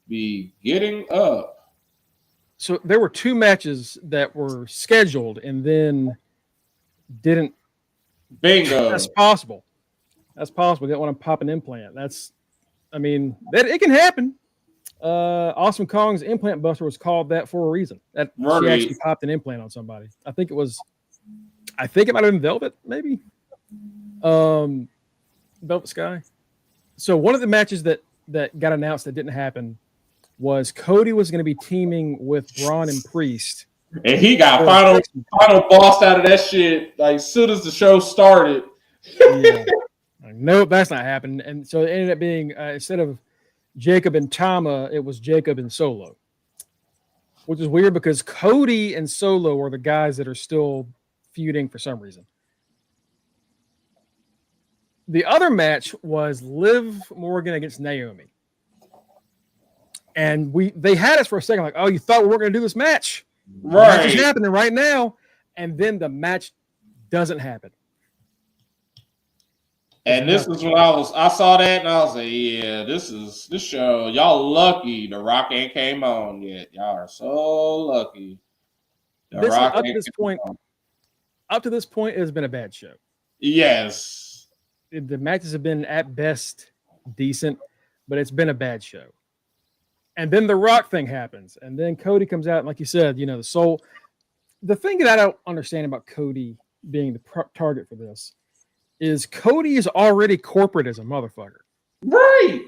be getting up. So there were 2 matches that were scheduled and then didn't. Bingo. That's possible. That's possible. They don't want to pop an implant. It can happen. Awesome Kong's implant buster was called that for a reason. That she actually popped an implant on somebody. I think it might have been Velvet, maybe. Velvet Sky. So one of the matches that got announced that didn't happen was Cody was going to be teaming with Braun and Priest. And he got final bossed out of that shit like as soon as the show started. Yeah. Nope, that's not happening. And so it ended up being, instead of Jacob and Tama, it was Jacob and Solo. Which is weird because Cody and Solo are the guys that are still feuding for some reason. The other match was Liv Morgan against Naomi. And they had us for a second, like, oh, you thought we weren't going to do this match? Right. The match is happening right now. And then the match doesn't happen. And this is when I saw that and I was like, yeah, this show. Y'all lucky The Rock ain't came on yet. Y'all are so lucky. Up to this point, it has been a bad show. Yes. The matches have been at best decent, but it's been a bad show. And then the Rock thing happens. And then Cody comes out, and like you said, the soul. The thing that I don't understand about Cody being the target for this is Cody is already corporate as a motherfucker. Right.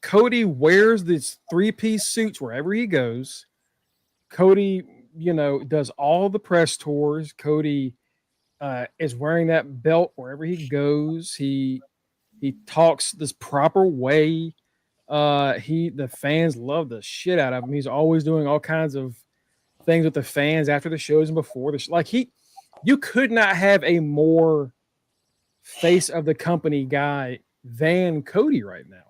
Cody wears these 3-piece suits wherever he goes. Cody, does all the press tours. Cody is wearing that belt wherever he goes. He talks this proper way. The fans love the shit out of him. He's always doing all kinds of things with the fans after the shows and before the you could not have a more face of the company guy than Cody right now.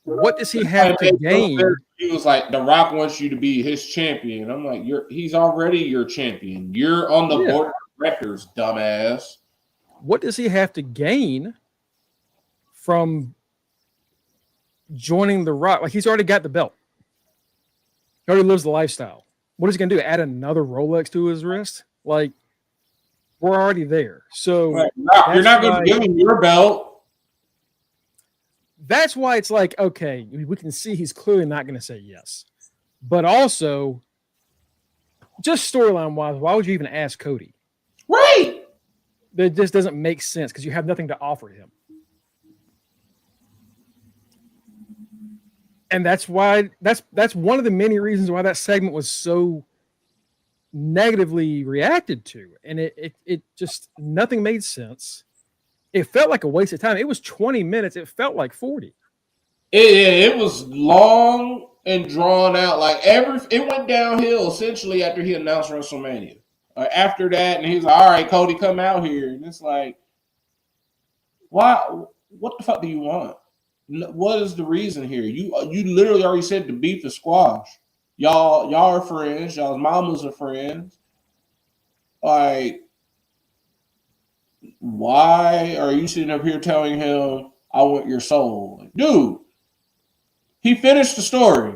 what does he have to gain? He was like, The Rock wants you to be his champion. I'm like, he's already your champion. You're on the board of directors, dumbass. What does he have to gain from joining The Rock? Like, he's already got the belt. He already lives the lifestyle. What is he going to do? Add another Rolex to his wrist? Like, we're already there. So you're not going to give him your belt. That's why it's like, okay, we can see he's clearly not going to say yes. But also, just storyline wise, why would you even ask Cody? Right. That just doesn't make sense because you have nothing to offer him. And that's why that's one of the many reasons why that segment was so negatively reacted to. And it just nothing made sense. It felt like a waste of time. It was 20 minutes. It felt like 40. It was long and drawn out. Like it went downhill essentially after he announced WrestleMania. After that, and he's like, all right, Cody, come out here. And it's like, why? What the fuck do you want? What is the reason here? You literally already said the beef is squash. Y'all are friends. Y'all's mamas are friends. Like, why are you sitting up here telling him, I want your soul? Like, dude, he finished the story.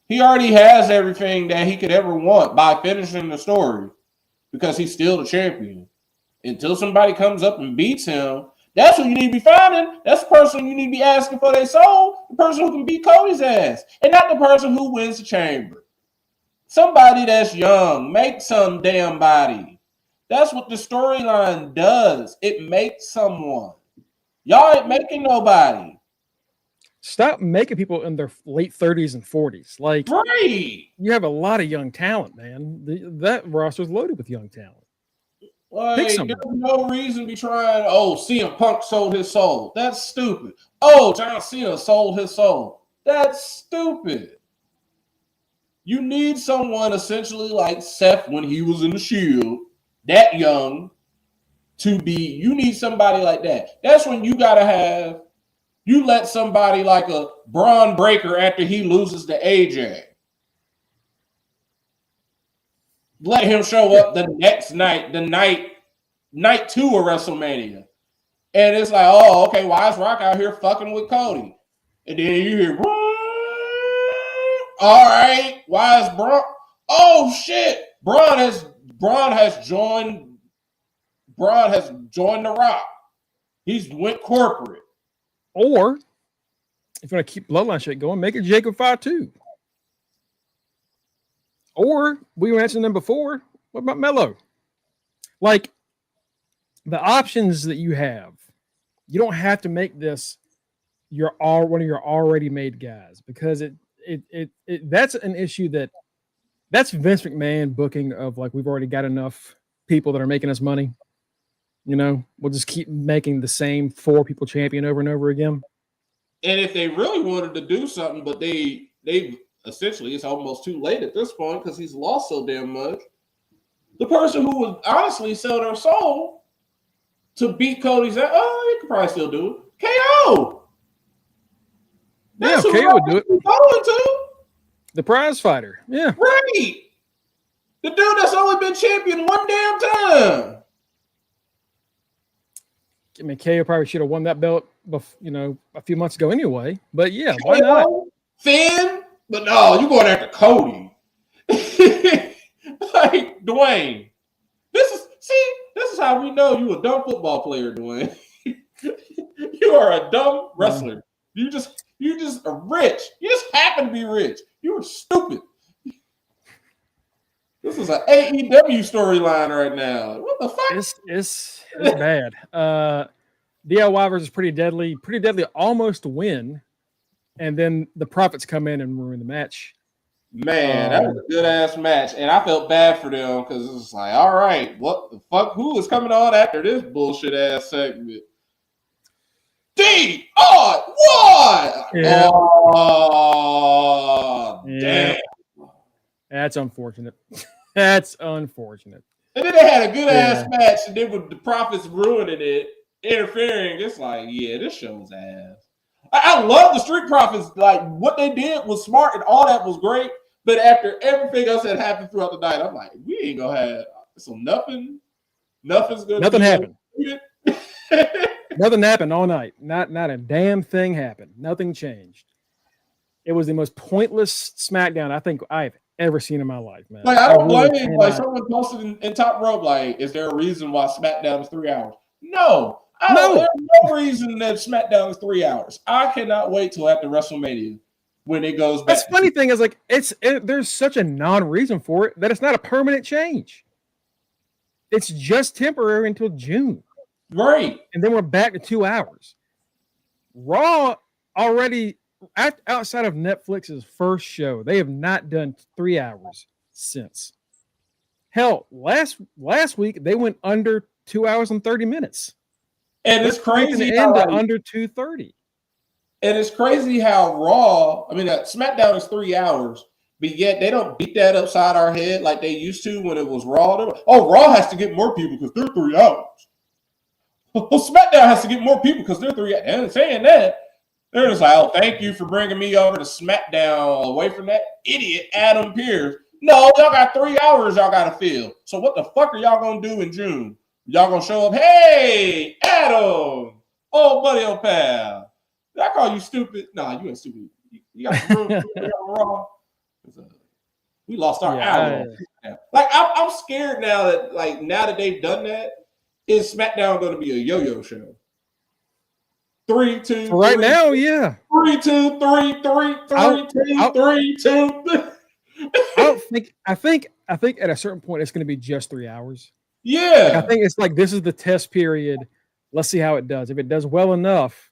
He already has everything that he could ever want by finishing the story because he's still the champion. Until somebody comes up and beats him, that's who you need to be finding. That's the person you need to be asking for their soul. The person who can beat Cody's ass. And not the person who wins the chamber. Somebody that's young. Make some damn body. That's what the storyline does. It makes someone. Y'all ain't making nobody. Stop making people in their late 30s and 40s. Like, right. You have a lot of young talent, man. That roster's loaded with young talent. Like, there's no reason to be trying. Oh, CM Punk sold his soul. That's stupid. Oh, John Cena sold his soul. That's stupid. You need someone essentially like Seth when he was in the Shield, that young, to be. You need somebody like that. That's when you gotta have. You let somebody like a Braun Breaker after he loses to AJ. Let him show up the next night, night 2 of WrestleMania. And it's like, oh, okay, why is Rock out here fucking with Cody? And then you hear, all right, why is Braun? Oh shit, Braun has joined The Rock. He's went corporate. Or if you want to keep bloodline shit going, make it Jacob Fatu. Or we mentioned them before. What about Mello? Like, the options that you have, you don't have to make this one of your already made guys, because it that's an issue that's Vince McMahon booking of, like, we've already got enough people that are making us money. You know, we'll just keep making the same 4 people champion over and over again. And if they really wanted to do something, but they essentially, it's almost too late at this point because he's lost so damn much. The person who would honestly sell their soul to beat Cody's ass, he could probably still do it. KO. That's KO would do it. Going to. The prize fighter. Yeah. Right. The dude that's only been champion one damn time. I mean, KO probably should have won that belt, a few months ago anyway. But yeah, why not? Finn? But no, you're going after Cody. Like, Dwayne. This is how we know you a dumb football player, Dwayne. You are a dumb wrestler. You just are rich. You just happen to be rich. You are stupid. This is an AEW storyline right now. What the fuck? It's bad. DIY versus Pretty Deadly. Pretty Deadly almost win, and then the Profits come in and ruin the match. Man, that was a good ass match, and I felt bad for them because it's like, all right, what the fuck? Who is coming on after this bullshit ass segment? What? Yeah. Oh, damn. That's unfortunate. That's unfortunate. And then they had a good ass match, and then with the Profits ruining it, interfering, it's like, yeah, this show's ass. I love the Street Profits. Like what they did was smart and all that was great. But after everything else that happened throughout the night, I'm like, we ain't gonna have so nothing's gonna Nothing be happened. Nothing happened all night. Not a damn thing happened. Nothing changed. It was the most pointless SmackDown I think I've ever seen in my life, man. Like I don't blame. Like someone posted in Top Rope, like, is there a reason why SmackDown is 3 hours? No. There's no reason that SmackDown is 3 hours. I cannot wait till after WrestleMania when it goes back. That's funny thing is like there's such a non-reason for it that it's not a permanent change. It's just temporary until June. Right. And then we're back to 2 hours. Raw already outside of Netflix's first show, they have not done 3 hours since. Hell, last week they went under 2 hours and 30 minutes. And it's crazy how under 2:30. And it's crazy how Raw, SmackDown is 3 hours, but yet they don't beat that upside our head like they used to when it was Raw. Raw has to get more people because they're 3 hours. SmackDown has to get more people because they're 3 hours. And saying that, they're just like, oh, thank you for bringing me over to SmackDown away from that idiot Adam Pearce. No, y'all got 3 hours y'all got to fill. So what the fuck are y'all going to do in June? Y'all going to show up, hey, Adam, old buddy, old pal. Did I call you stupid? Nah, you ain't stupid. You got the room wrong. We lost our hour. Like, I'm scared now that they've done that, is SmackDown going to be a yo-yo show? 3, 2, for right now, yeah. 3, 2, 3, 3, 3, 2, 3, 2. I think at a certain point it's going to be just 3 hours. Yeah. Like, I think it's like this is the test period. Let's see how it does. If it does well enough,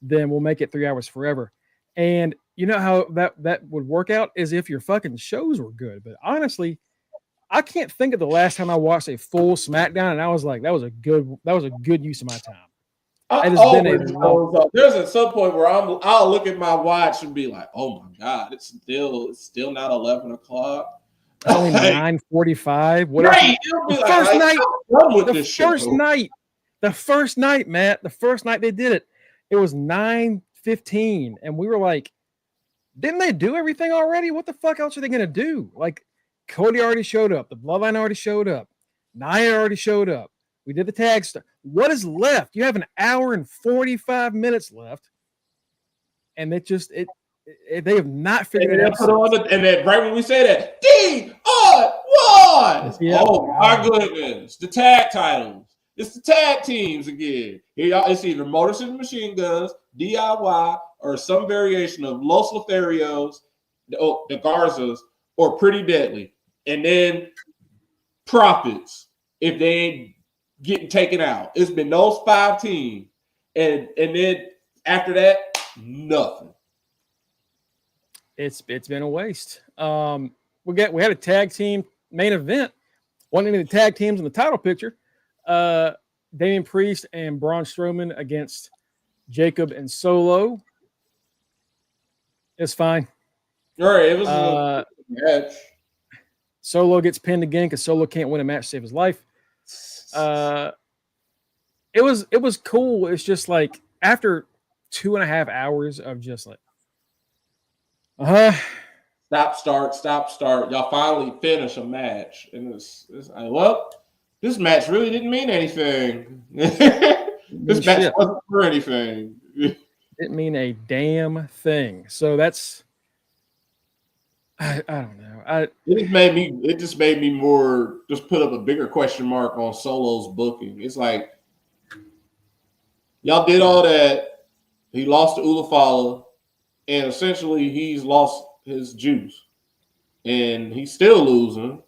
then we'll make it 3 hours forever. And you know how that would work out is if your fucking shows were good. But honestly, I can't think of the last time I watched a full SmackDown and I was like, that was a good use of my time. There's at some point where I'll look at my watch and be like, oh my God, it's still not 11 o'clock. Only 9:45. Right. The first night, Matt, the first night they did it, it was 9:15. And we were like, didn't they do everything already? What the fuck else are they going to do? Like, Cody already showed up. The Bloodline already showed up. Nia already showed up. We did the tag stuff. What is left? You have an hour and 45 minutes left. And they have not figured it out. And then right when we say that, D-on-1. Yeah, oh my goodness. The tag titles. It's the tag teams again. It's either Motor City Machine Guns, DIY, or some variation of Los Lotharios, the Garzas, or Pretty Deadly. And then Profits, if they ain't getting taken out. It's been those 5 teams. And then after that, nothing. It's been a waste. We had a tag team main event. One of the tag teams in the title picture. Damian Priest and Braun Strowman against Jacob and Solo. It's fine. All right, it was a match. Solo gets pinned again because Solo can't win a match to save his life. It was cool. It's just like after 2.5 hours of just like stop, start. Y'all finally finish a match. And it's like, well, this match really didn't mean anything. This match wasn't for anything. Didn't mean a damn thing. So that's I don't know. It just made me more just put up a bigger question mark on Solo's booking. It's like y'all did all that. He lost to Ulafala, and essentially he's lost his juice. And he's still losing.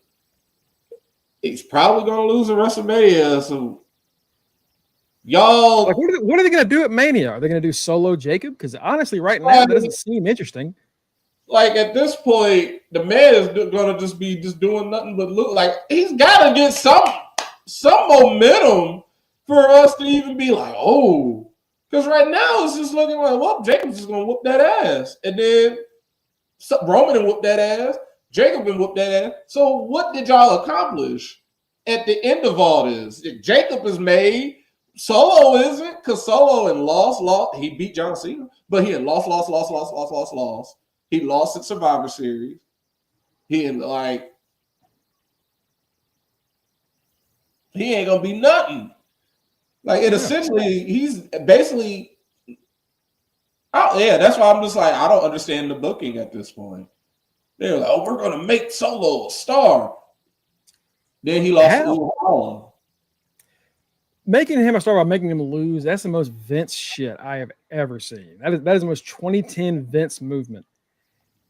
He's probably gonna lose at WrestleMania. So y'all, like, what are they gonna do at Mania? Are they gonna do Solo Jacob? Because honestly, right now, that doesn't seem interesting. Like at this point, the man is gonna just be doing nothing but look like he's gotta get some momentum for us to even be like, oh, because right now it's just looking like, well, Jacob's just gonna whoop that ass, and then Roman and whoop that ass, Jacob and whoop that ass. So what did y'all accomplish at the end of all this? Jacob is made. Solo isn't, because Solo and lost. He beat John Cena, but he had lost. He lost at Survivor Series. He ain't gonna be nothing. Like it essentially, he's basically. That's why I'm just like, I don't understand the booking at this point. They're like, oh, we're gonna make Solo a star. Then he lost to Uwe Holland. Making him a star by making him lose, that's the most Vince shit I have ever seen. That is the most 2010 Vince movement.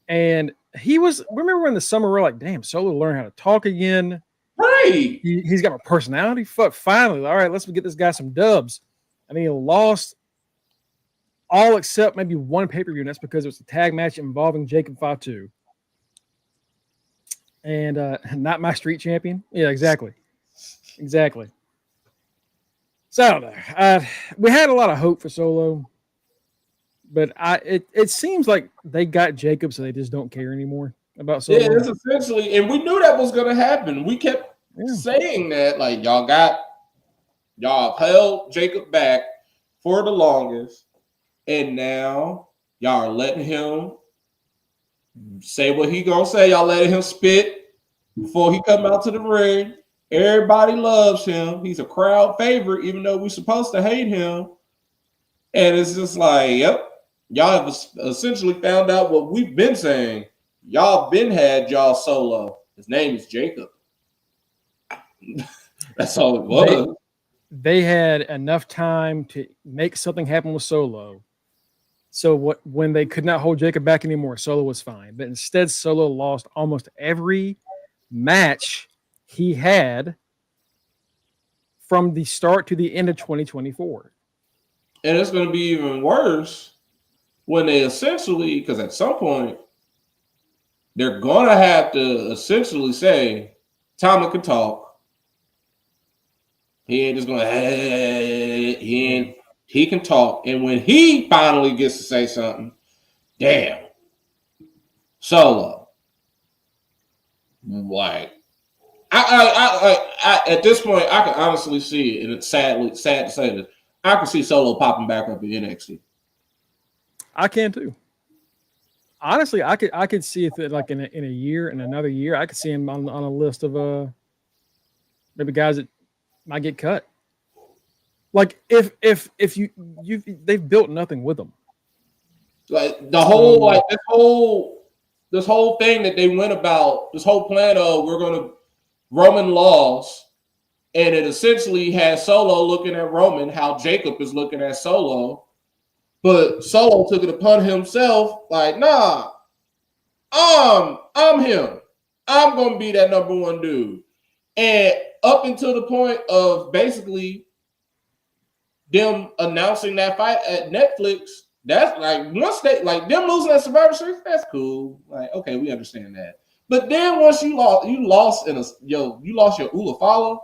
And remember in the summer, we're like, damn, Solo learned how to talk again. Right. He's got a personality. Fuck, finally. All right, let's get this guy some dubs. And he lost all except maybe one pay-per-view, and that's because it was a tag match involving Jacob Fatu. And not my street champion. Yeah, exactly. Exactly. So I don't know. We had a lot of hope for Solo, but it seems like they got Jacob, so they just don't care anymore about Solo. Yeah, it's essentially, and we knew that was going to happen. We kept saying that, like, y'all held Jacob back for the longest, and now y'all are letting him say what he gonna say. Y'all letting him spit before he come out to the ring. Everybody loves him. He's a crowd favorite, even though we're supposed to hate him. And it's just like, yep, y'all have essentially found out what we've been saying. Y'all been had y'all Solo. His name is Jacob. That's all it was. They had enough time to make something happen with Solo. So when they could not hold Jacob back anymore, Solo was fine. But instead, Solo lost almost every match he had from the start to the end of 2024. And it's going to be even worse when they essentially, because at some point, they're going to have to essentially say, Tommy can talk. He ain't just going to, he can talk. And when he finally gets to say something, damn, Solo. Like, I at this point, I can honestly see it, and it's sad to say this. I can see Solo popping back up in NXT. I can too. Honestly, I could see it like in a year, in another year, I could see him on a list of maybe guys that might get cut. Like if they've built nothing with them. Like the whole this whole thing that they went about, this whole plan of we're going to Roman lost, and it essentially has Solo looking at Roman, how Jacob is looking at Solo, but Solo took it upon himself, like, nah, I'm him. I'm going to be that number one dude. And up until the point of basically them announcing that fight at Netflix, that's like, once they, like, them losing at Survivor Series, that's cool. Like, okay, we understand that. But then once you lost your Ula follow,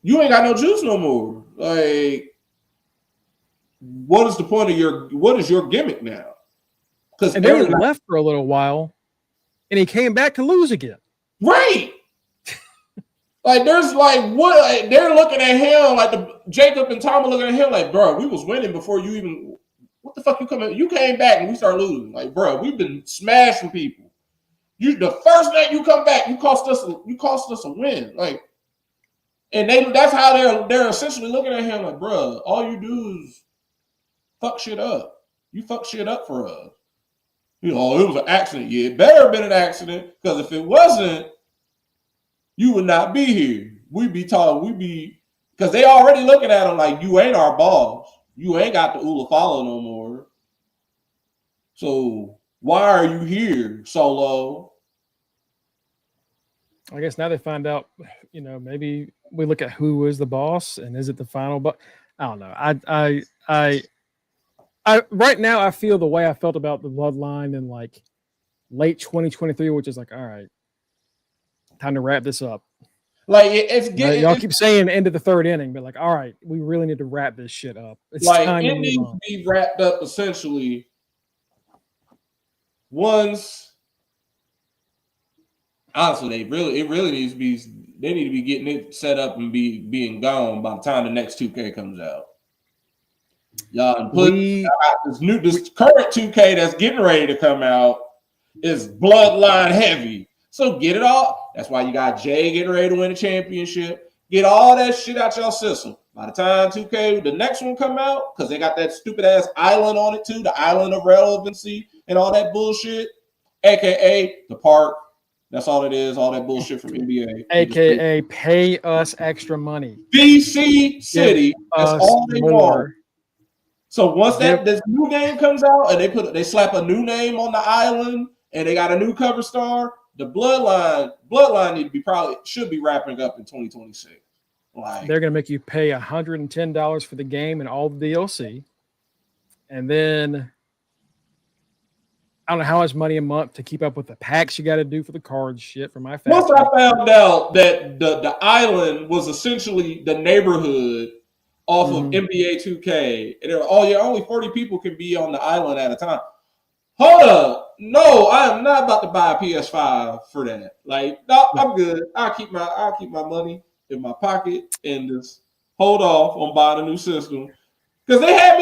you ain't got no juice no more. Like, what is the point of what is your gimmick now? Because they were left for a little while, and he came back to lose again. Right. Like, there's like what they're looking at him, like Jacob and Tom are looking at him like, bro, we was winning before you even. What the fuck you coming? You came back and we started losing. Like, bro, we've been smashing people. The first night you come back, you cost us a win. Like, and that's how they're essentially looking at him like, bro, all you do is fuck shit up. You fuck shit up for us. It was an accident. Yeah, it better have been an accident, because if it wasn't, you would not be here. Because they already looking at him like, you ain't our boss. You ain't got the Ula follow no more. So why are you here, Solo? I guess now they find out, maybe we look at who is the boss and is it the final, but I don't know. I right now I feel the way I felt about the bloodline in like late 2023, which is like, all right, time to wrap this up. Like, it's getting, y'all keep saying end of the third inning, but like, all right, we really need to wrap this shit up. It's like, time it needs to be wrapped up essentially once. Honestly, it really needs to be they need to be getting it set up and being gone by the time the next 2K comes out. Y'all put this current 2K that's getting ready to come out is bloodline heavy. So get it all. That's why you got Jay getting ready to win a championship. Get all that shit out your system. By the time 2K, the next one come out, because they got that stupid ass island on it too, the island of relevancy and all that bullshit, aka the park. That's all it is. All that bullshit from NBA. AKA pay us extra money. DC City. That's all they want. So once this new game comes out and they slap a new name on the island and they got a new cover star, the bloodline should be wrapping up in 2026. Like they're gonna make you pay $110 for the game and all the DLC, and then I don't know how much money a month to keep up with the packs you got to do for the cards shit for my family. Once I found out that the island was essentially the neighborhood off of NBA 2K, and only 40 people can be on the island at a time. Hold up. No, I am not about to buy a PS5 for that. Like, no, I'm good. I'll keep my money in my pocket and just hold off on buying a new system. Because they had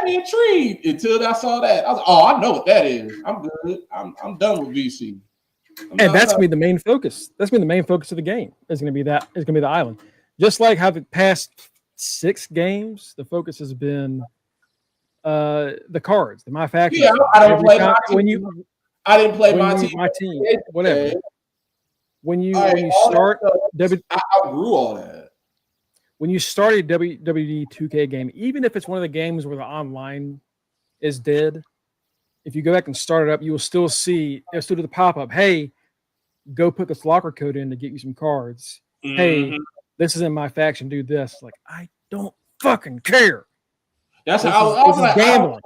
me intrigued until I saw that. I was like, oh, I know what that is. I'm good. I'm done with VC. That's gonna be the main focus. That's gonna be the main focus of the game. It's gonna be the island. Just like how the past 6 games, the focus has been the cards, the my faction. Yeah, I don't play my team. I didn't play my team. Whatever. When you start I outgrew all that. When you start a WWE 2K game, even if it's one of the games where the online is dead, if you go back and start it up, you will still see it'll still do the pop-up. Hey, go put this locker code in to get you some cards. Mm-hmm. Hey, this is in my faction. Do this. Like, I don't fucking care. That's how I was like, gambling.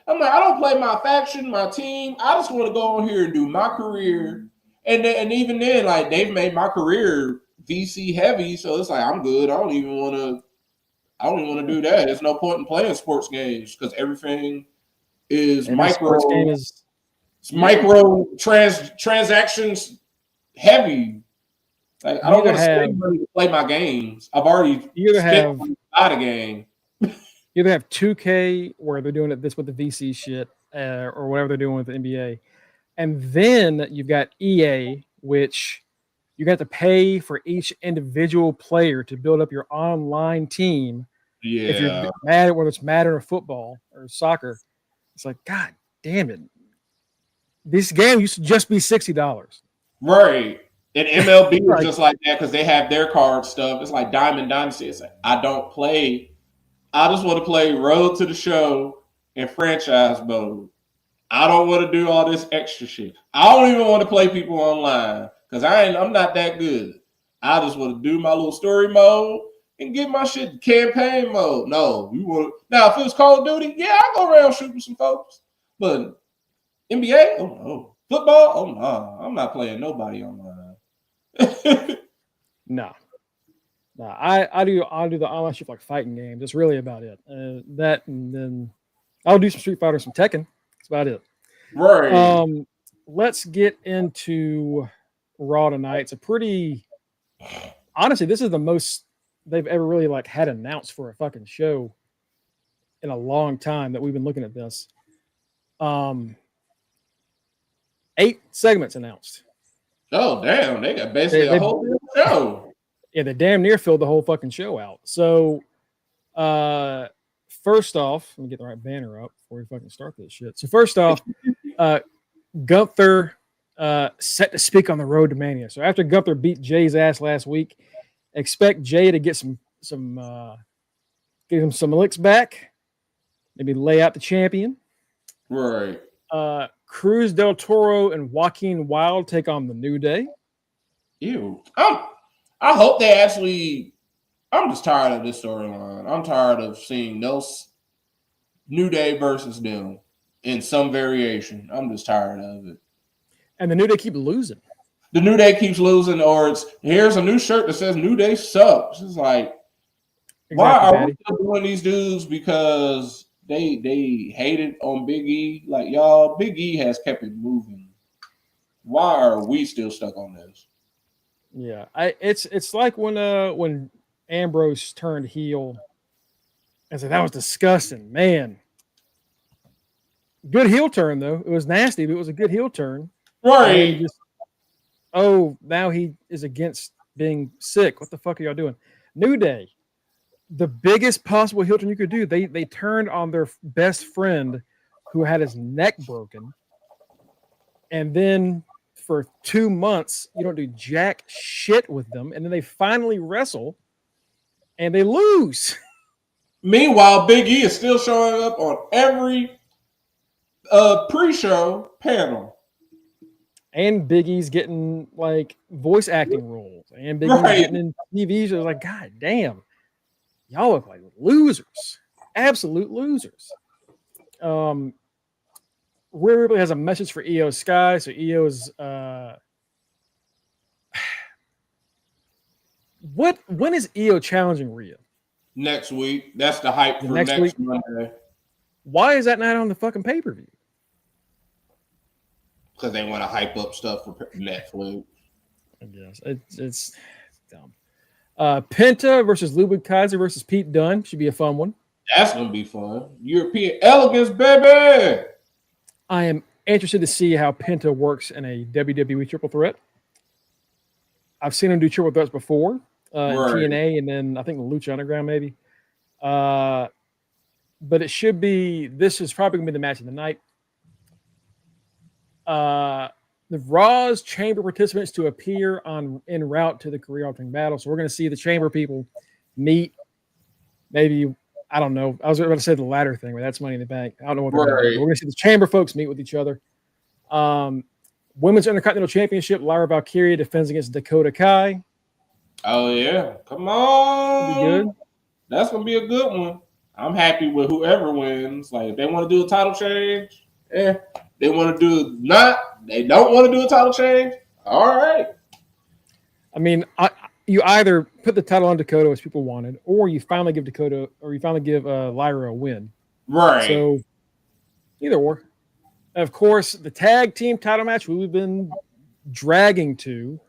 I don't play my faction, my team. I just want to go on here and do my career. And even then, like, they've made my career VC heavy, so it's like I'm good. I don't even want to do that. There's no point in playing sports games because everything is transactions heavy. Like, I don't want to spend money to play my games. I've already spent money to buy the game. You either have 2K where they're doing this with the VC shit or whatever they're doing with the NBA, and then you've got EA, which you got to pay for each individual player to build up your online team. Yeah. If you're mad, whether it's Madden or football or soccer, it's like, God damn it. This game used to just be $60. Right. And MLB is just like that because they have their card stuff. It's like Diamond Dynasty. It's like, I don't play. I just want to play Road to the Show and franchise mode. I don't want to do all this extra shit. I don't even want to play people online. Because I'm not that good. I just want to do my little story mode and get my shit campaign mode. No, now if it was Call of Duty, yeah, I go around shooting some folks. But NBA, oh no. Football, oh no. I'm not playing nobody online. No. I do the online shit like fighting games. That's really about it. That and then I'll do some Street Fighter, some Tekken. That's about it. Right. Let's get into Raw tonight. It's a pretty, honestly, this is the most they've ever really like had announced for a fucking show in a long time that we've been looking at this. 8 segments announced. Oh damn, they got basically a whole show. Yeah, they damn near filled the whole fucking show out. So first off, let me get the right banner up before we fucking start this shit. So first off, Gunther set to speak on the road to Mania. So after Gunther beat Jay's ass last week, expect Jay to get give him some licks back, maybe lay out the champion. Right. Cruz del Toro and Joaquin Wilde take on the New Day. Ew. I hope they actually. I'm just tired of this storyline. I'm tired of seeing New Day versus them in some variation. I'm just tired of it. And the New Day keep losing. The New Day keeps losing, or here's a new shirt that says New Day sucks. It's like, exactly, why are we still doing these dudes? Because they hated on Big E. Like, y'all, Big E has kept it moving. Why are we still stuck on this? Yeah, it's like when Ambrose turned heel. I said that was disgusting, man. Good heel turn though. It was nasty, but it was a good heel turn. And then Right. just now he is against being sick. What the fuck are y'all doing? New Day, the biggest possible heel turn you could do. They turned on their best friend who had his neck broken, and then for 2 months you don't do jack shit with them, and then they finally wrestle and they lose. Meanwhile, Big E is still showing up on every pre-show panel. And Big E's getting like voice acting roles, and Big E's Right. getting in TV shows. Like, God damn, y'all look like losers, absolute losers. Rhea Ripley has a message for Io Sky. So Io's when is Io challenging Rhea? Next week. That's the hype for Next next week? Monday. Why is that not on the fucking pay-per-view? Because they want to hype up stuff for Netflix. I guess it's dumb. Penta versus Ludwig Kaiser versus Pete Dunne should be a fun one. That's gonna be fun. European elegance, baby. I am interested to see how Penta works in a WWE triple threat. I've seen him do triple threats before in TNA, and then I think the Lucha Underground maybe. But it should be. This is probably gonna be the match of the night. The Raw's chamber participants to appear en route to the career-altering battle. So we're going to see the chamber people meet. Maybe, I don't know. I was about to say the latter thing, but that's Money in the Bank. I don't know what they're going to do. We're going to see the chamber folks meet with each other. Women's Intercontinental Championship, Lyra Valkyria defends against Dakota Kai. Oh yeah, come on. Be good. That's gonna be a good one. I'm happy with whoever wins. Like if they want to do a title change, they want to do they don't want to do a title change. All right. I mean, you either put the title on Dakota as people wanted, or you finally give Lyra a win. Right. So either or. Of course, the tag team title match we've been dragging to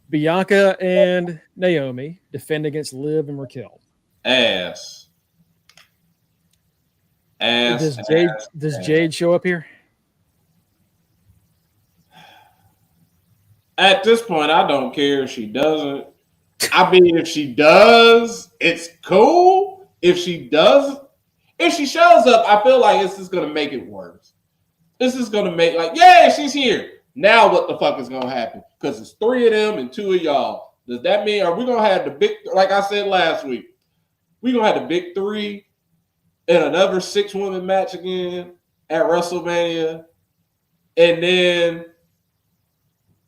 Bianca and Naomi defend against Liv and Raquel. Does Jade show up here? At this point, I don't care if she doesn't. I mean, if she does, it's cool. If she shows up, I feel like this is gonna make it worse. This is gonna make she's here. Now what the fuck is gonna happen? Because it's 3 of them and 2 of y'all. Does that mean are we gonna have the big? Like I said last week, we gonna have the big 3 and another 6-woman match again at WrestleMania, and then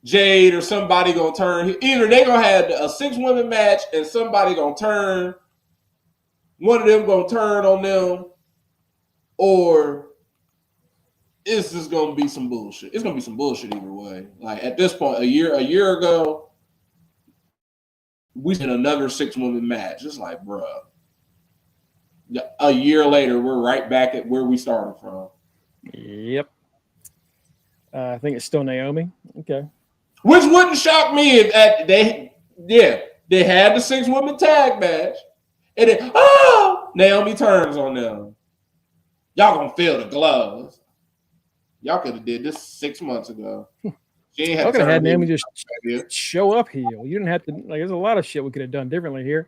Jade or somebody gonna turn. Either they gonna have a 6-woman match and somebody gonna turn. One of them gonna turn on them, or it's just gonna be some bullshit. It's gonna be some bullshit either way. Like at this point, a year ago, we did another 6-woman match. It's like, bruh. A year later, we're right back at where we started from. Yep. I think it's still Naomi. Okay. Which wouldn't shock me if they had the 6-woman tag match, and then Naomi turns on them. Y'all gonna feel the gloves. Y'all could have did this 6 months ago. She ain't Y'all could have had Naomi just show up heel. You didn't have to. Like, there's a lot of shit we could have done differently here.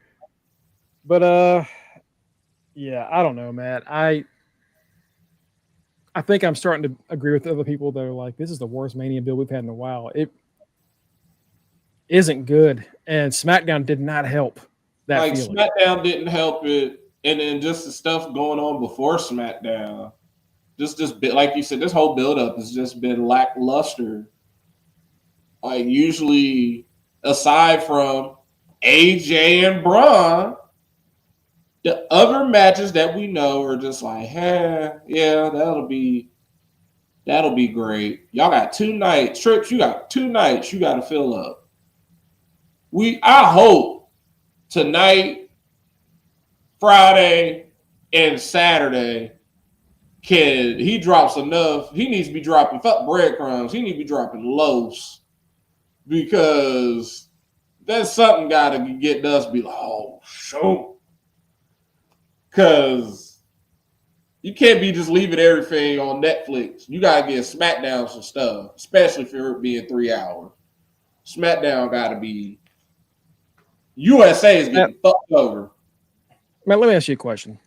But yeah, I don't know, Matt. I think I'm starting to agree with other people that are like, this is the worst Mania build we've had in a while. It isn't good, and SmackDown did not help that feeling. SmackDown didn't help it, and then just the stuff going on before SmackDown. Just like you said, this whole build-up has just been lackluster. Like usually, aside from AJ and Braun, the other matches that we know are just like, yeah, that'll be great. Y'all got 2 nights. Trips, you got 2 nights you got to fill up. I hope tonight, Friday, and Saturday, he drops enough. He needs to be dropping breadcrumbs. He needs to be dropping loaves because That's something got to get us be like, oh, show. Because you can't be just leaving everything on Netflix. You got to get SmackDown some stuff, especially for it being 3 hours. SmackDown got to be. USA is getting fucked over. Man, let me ask you a question.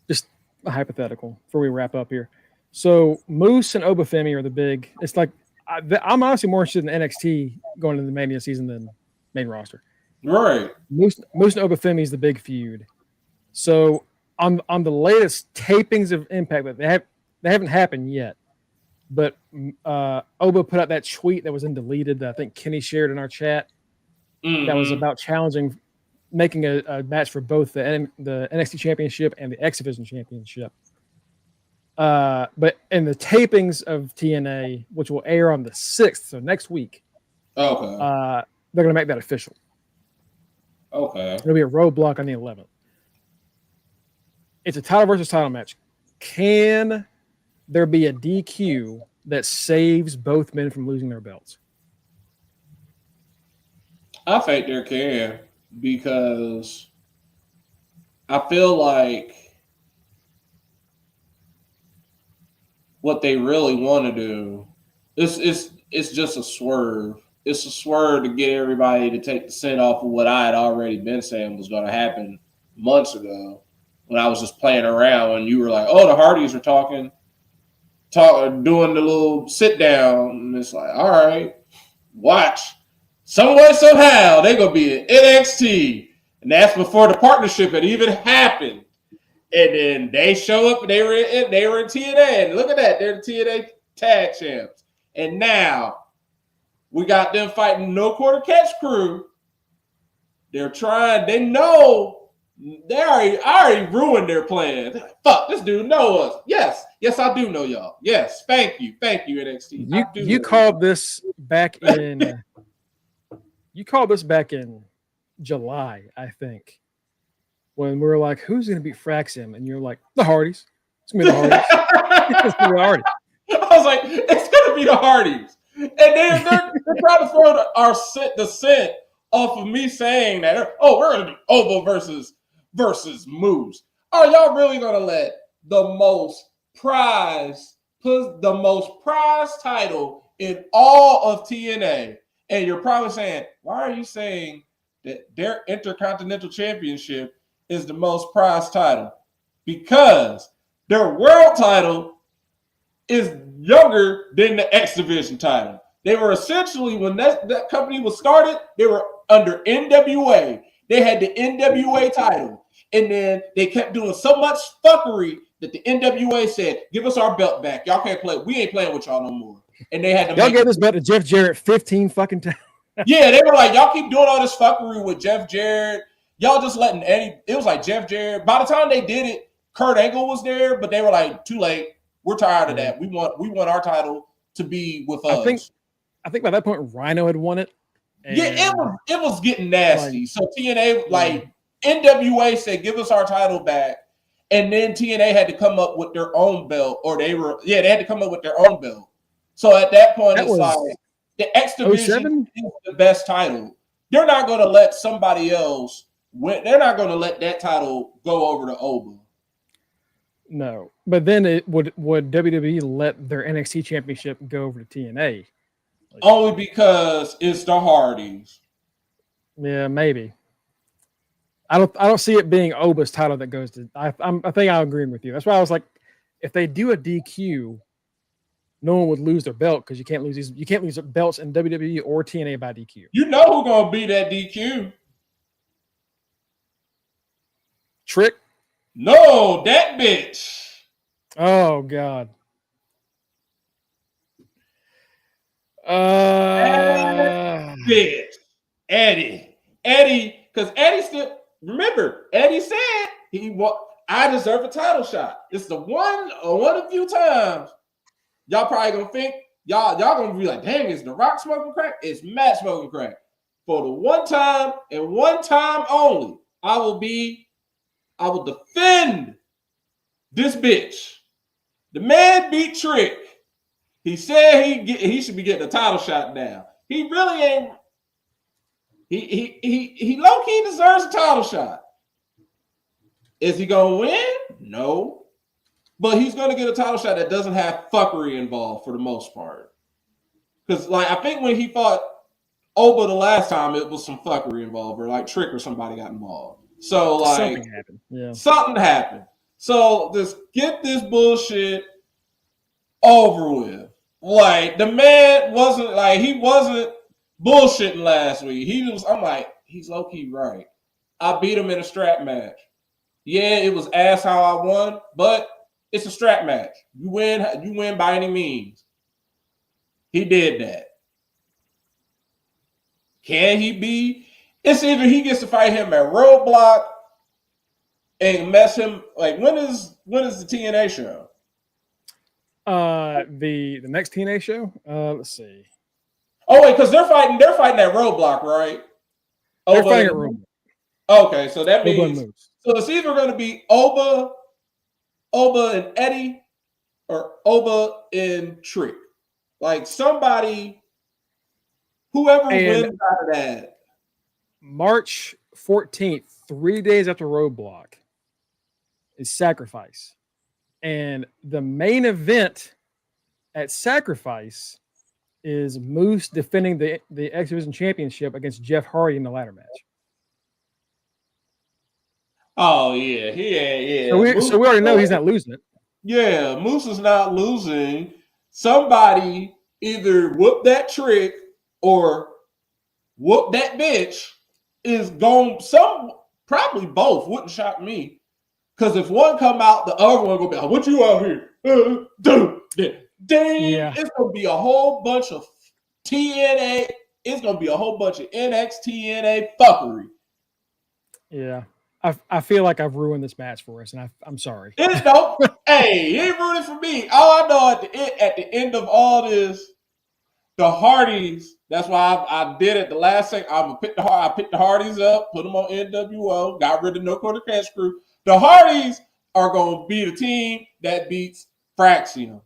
Just a hypothetical before we wrap up here. So Moose and Obafemi are the big. It's like I'm honestly more interested in NXT going into the Mania season than main roster. Right. Moose and Obafemi is the big feud. So on the latest tapings of Impact that they haven't happened yet, but Oba put out that tweet that was deleted that I think Kenny shared in our chat. Mm-hmm. That was about making a match for both the NXT Championship and the X Division Championship. But in the tapings of TNA, which will air on the 6th, so next week, okay, they're going to make that official. Okay. It'll be a roadblock on the 11th. It's a title versus title match. Can there be a DQ that saves both men from losing their belts? I think there can, because I feel like what they really want to do is it's just a swerve. It's a swerve to get everybody to take the scent off of what I had already been saying was going to happen months ago when I was just playing around and you were like, oh, the Hardys are doing the little sit down. And it's like, all right, watch. Some way, somehow, they're going to be in NXT. And that's before the partnership had even happened. And then they show up and they were in TNA. And look at that. They're the TNA tag champs. And now we got them fighting No Quarter Catch Crew. They're trying. They know. I already ruined their plan. They're like, fuck, this dude know us. Yes, I do know y'all. Yes, thank you, NXT. You called this back in. You called this back in July, I think, when we were like, who's going to beat Fraxim? And you're like, the Hardys. It's going to be the Hardys. It's going to be the Hardys. I was like, it's going to be the Hardys. And they're trying to throw the scent off of me saying that, oh, we're going to do Obo versus Moose. Are y'all really going to let the most prized title in all of TNA? And you're probably saying, why are you saying that their Intercontinental Championship is the most prized title? Because their world title is younger than the X Division title. They were essentially, when that company was started, they were under NWA. They had the NWA title. And then they kept doing so much fuckery that the NWA said, give us our belt back. Y'all can't play. We ain't playing with y'all no more. And they had to y'all gave this belt to Jeff Jarrett 15 fucking times. Yeah, they were like, y'all keep doing all this fuckery with Jeff Jarrett. Y'all just letting Eddie. It was like Jeff Jarrett. By the time they did it, Kurt Angle was there, but they were like, too late. We're tired of that. We want our title to be with us. I think by that point Rhino had won it. Yeah, it was getting nasty. So TNA, like NWA said, give us our title back. And then TNA had to come up with their own belt, or they had to come up with their own belt. So at that point, it's like the X Division is the best title. They're not going to let somebody else win. They're not going to let that title go over to Oba. No, but then would WWE let their NXT championship go over to TNA? Only because it's the Hardys. Yeah, maybe. I don't see it being Oba's title that goes to. I think I'm agreeing with you. That's why I was like, if they do a DQ, no one would lose their belt because you can't lose belts in WWE or TNA by DQ. You know who's gonna be that DQ? Trick? No, that bitch. Oh God. That bitch. Eddie, because Eddie still remember. Eddie said I deserve a title shot. It's the one of a few times. Y'all probably gonna think y'all gonna be like, dang, is The Rock smoking crack? It's Matt smoking crack. For the one time and one time only, I will defend this bitch. The man beat Trick. He said he should be getting a title shot now. He really ain't. He low key deserves a title shot. Is he gonna win? No, but he's gonna get a title shot that doesn't have fuckery involved for the most part. Because like I think when he fought Oba the last time, it was some fuckery involved, or like Trick or somebody got involved. So like something happened. Yeah, something happened. So just get this bullshit over with. Like the man wasn't bullshitting last week. I'm like, he's low key right. I beat him in a strap match. Yeah, it was ass how I won, but it's a strap match. You win by any means. He did that. Can he be? It's either he gets to fight him at Roadblock and mess him. Like when is the TNA show? The next TNA show. Let's see. Oh wait, because they're fighting at Roadblock, right? They're fighting at Roadblock. Okay, so that means it's either going to be Oba and Eddie, or Oba and Trick. Like somebody, whoever wins out of that. March 14th, 3 days after Roadblock, is Sacrifice. And the main event at Sacrifice is Moose defending the X Division Championship against Jeff Hardy in the ladder match. Oh yeah. So we already know he's not losing it. Yeah, Moose is not losing. Somebody either whoop that Trick or whoop that bitch is going. Probably both. Wouldn't shock me. Because if one come out, the other one gonna be like, "What you out here?" Dang, it's gonna be a whole bunch of TNA. It's gonna be a whole bunch of NXT fuckery. Yeah, I feel like I've ruined this match for us, and I'm sorry. It's no, hey, he ain't ruining for me. All I know at the end of all this, the Hardys. That's why I did it the last thing. I picked the Hardys up, put them on NWO, got rid of No Quarter Cash Crew. The Hardys are going to be the team that beats Fraxium.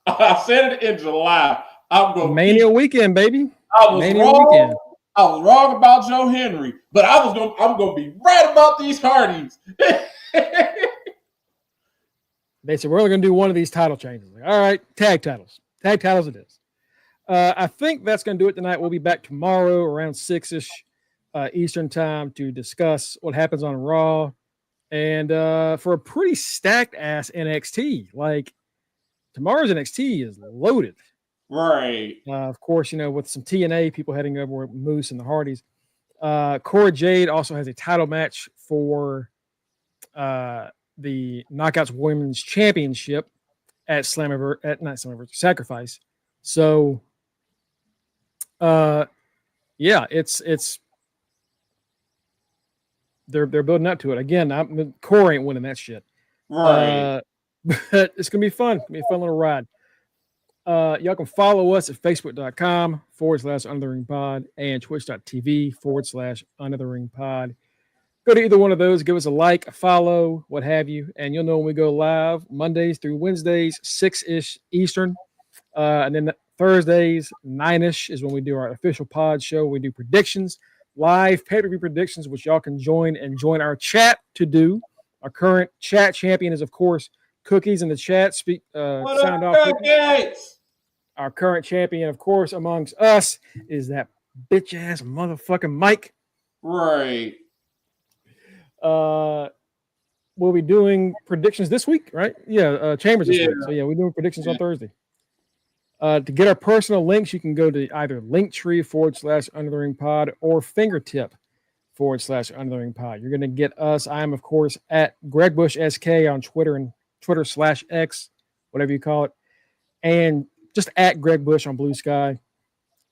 I said it in July. I'm going Mania weekend, baby. I was wrong about Joe Henry, but I'm going to be right about these Hardys. They said we're only going to do one of these title changes. Like, all right, tag titles. Tag titles it is. I think that's going to do it tonight. We'll be back tomorrow around 6-ish. Eastern time to discuss what happens on Raw and for a pretty stacked ass NXT. Like tomorrow's NXT is loaded. Right. Of course, with some TNA people heading over with Moose and the Hardys. Cora Jade also has a title match for the Knockouts Women's Championship at Sacrifice. So yeah, it's they're building up to it. Again, Core ain't winning that shit. Right. But it's gonna be fun. It's gonna be a fun little ride. Y'all can follow us at facebook.com/UnderTheRingPod and twitch.tv/UnderTheRingPod. Go to either one of those, give us a like, a follow, what have you, and you'll know when we go live Mondays through Wednesdays, 6-ish Eastern. And then Thursdays, 9-ish is when we do our official pod show. We do predictions, live pay-per-view predictions, which y'all can join our chat to do. Our current chat champion is, of course, Cookies in the chat. Sound off. Cookies. Our current champion, of course, amongst us is that bitch-ass motherfucking Mike. Right. We'll be doing predictions this week, right? Yeah, Chambers this week. So, yeah, we're doing predictions on Thursday. To get our personal links, you can go to either Linktree/UnderTheRingPod or Fingertip/UnderTheRingPod. You're going to get us. I am, of course, at Greg Bush SK on Twitter and Twitter/X, whatever you call it. And just at Greg Bush on Blue Sky.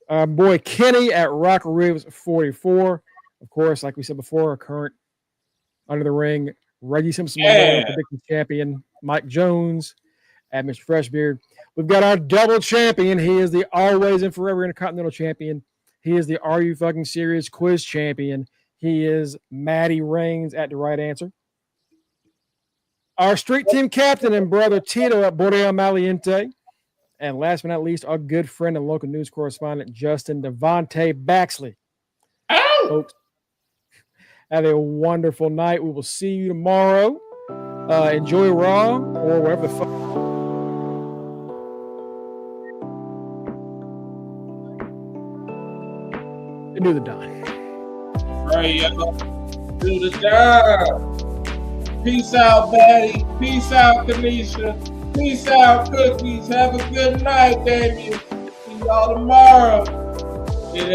Our boy Kenny at Rock Ribs 44. Of course, like we said before, our current Under the Ring Reggie Simpson predicting champion, Mike Jones at Mr. Freshbeard. We've got our double champion. He is the always and forever Intercontinental champion. He is the Are You Fucking Serious quiz champion. He is Matty Reigns at The Right Answer. Our street team captain and brother Tito at Bordeaux Maliente. And last but not least, our good friend and local news correspondent, Justin Devontae Baxley. Ow! Folks, have a wonderful night. We will see you tomorrow. Enjoy Raw or wherever the fuck. And do the dime. All right, y'all. Do the job. Peace out, Patty. Peace out, Kanisha. Peace out, Cookies. Have a good night, Damien. See y'all tomorrow. Get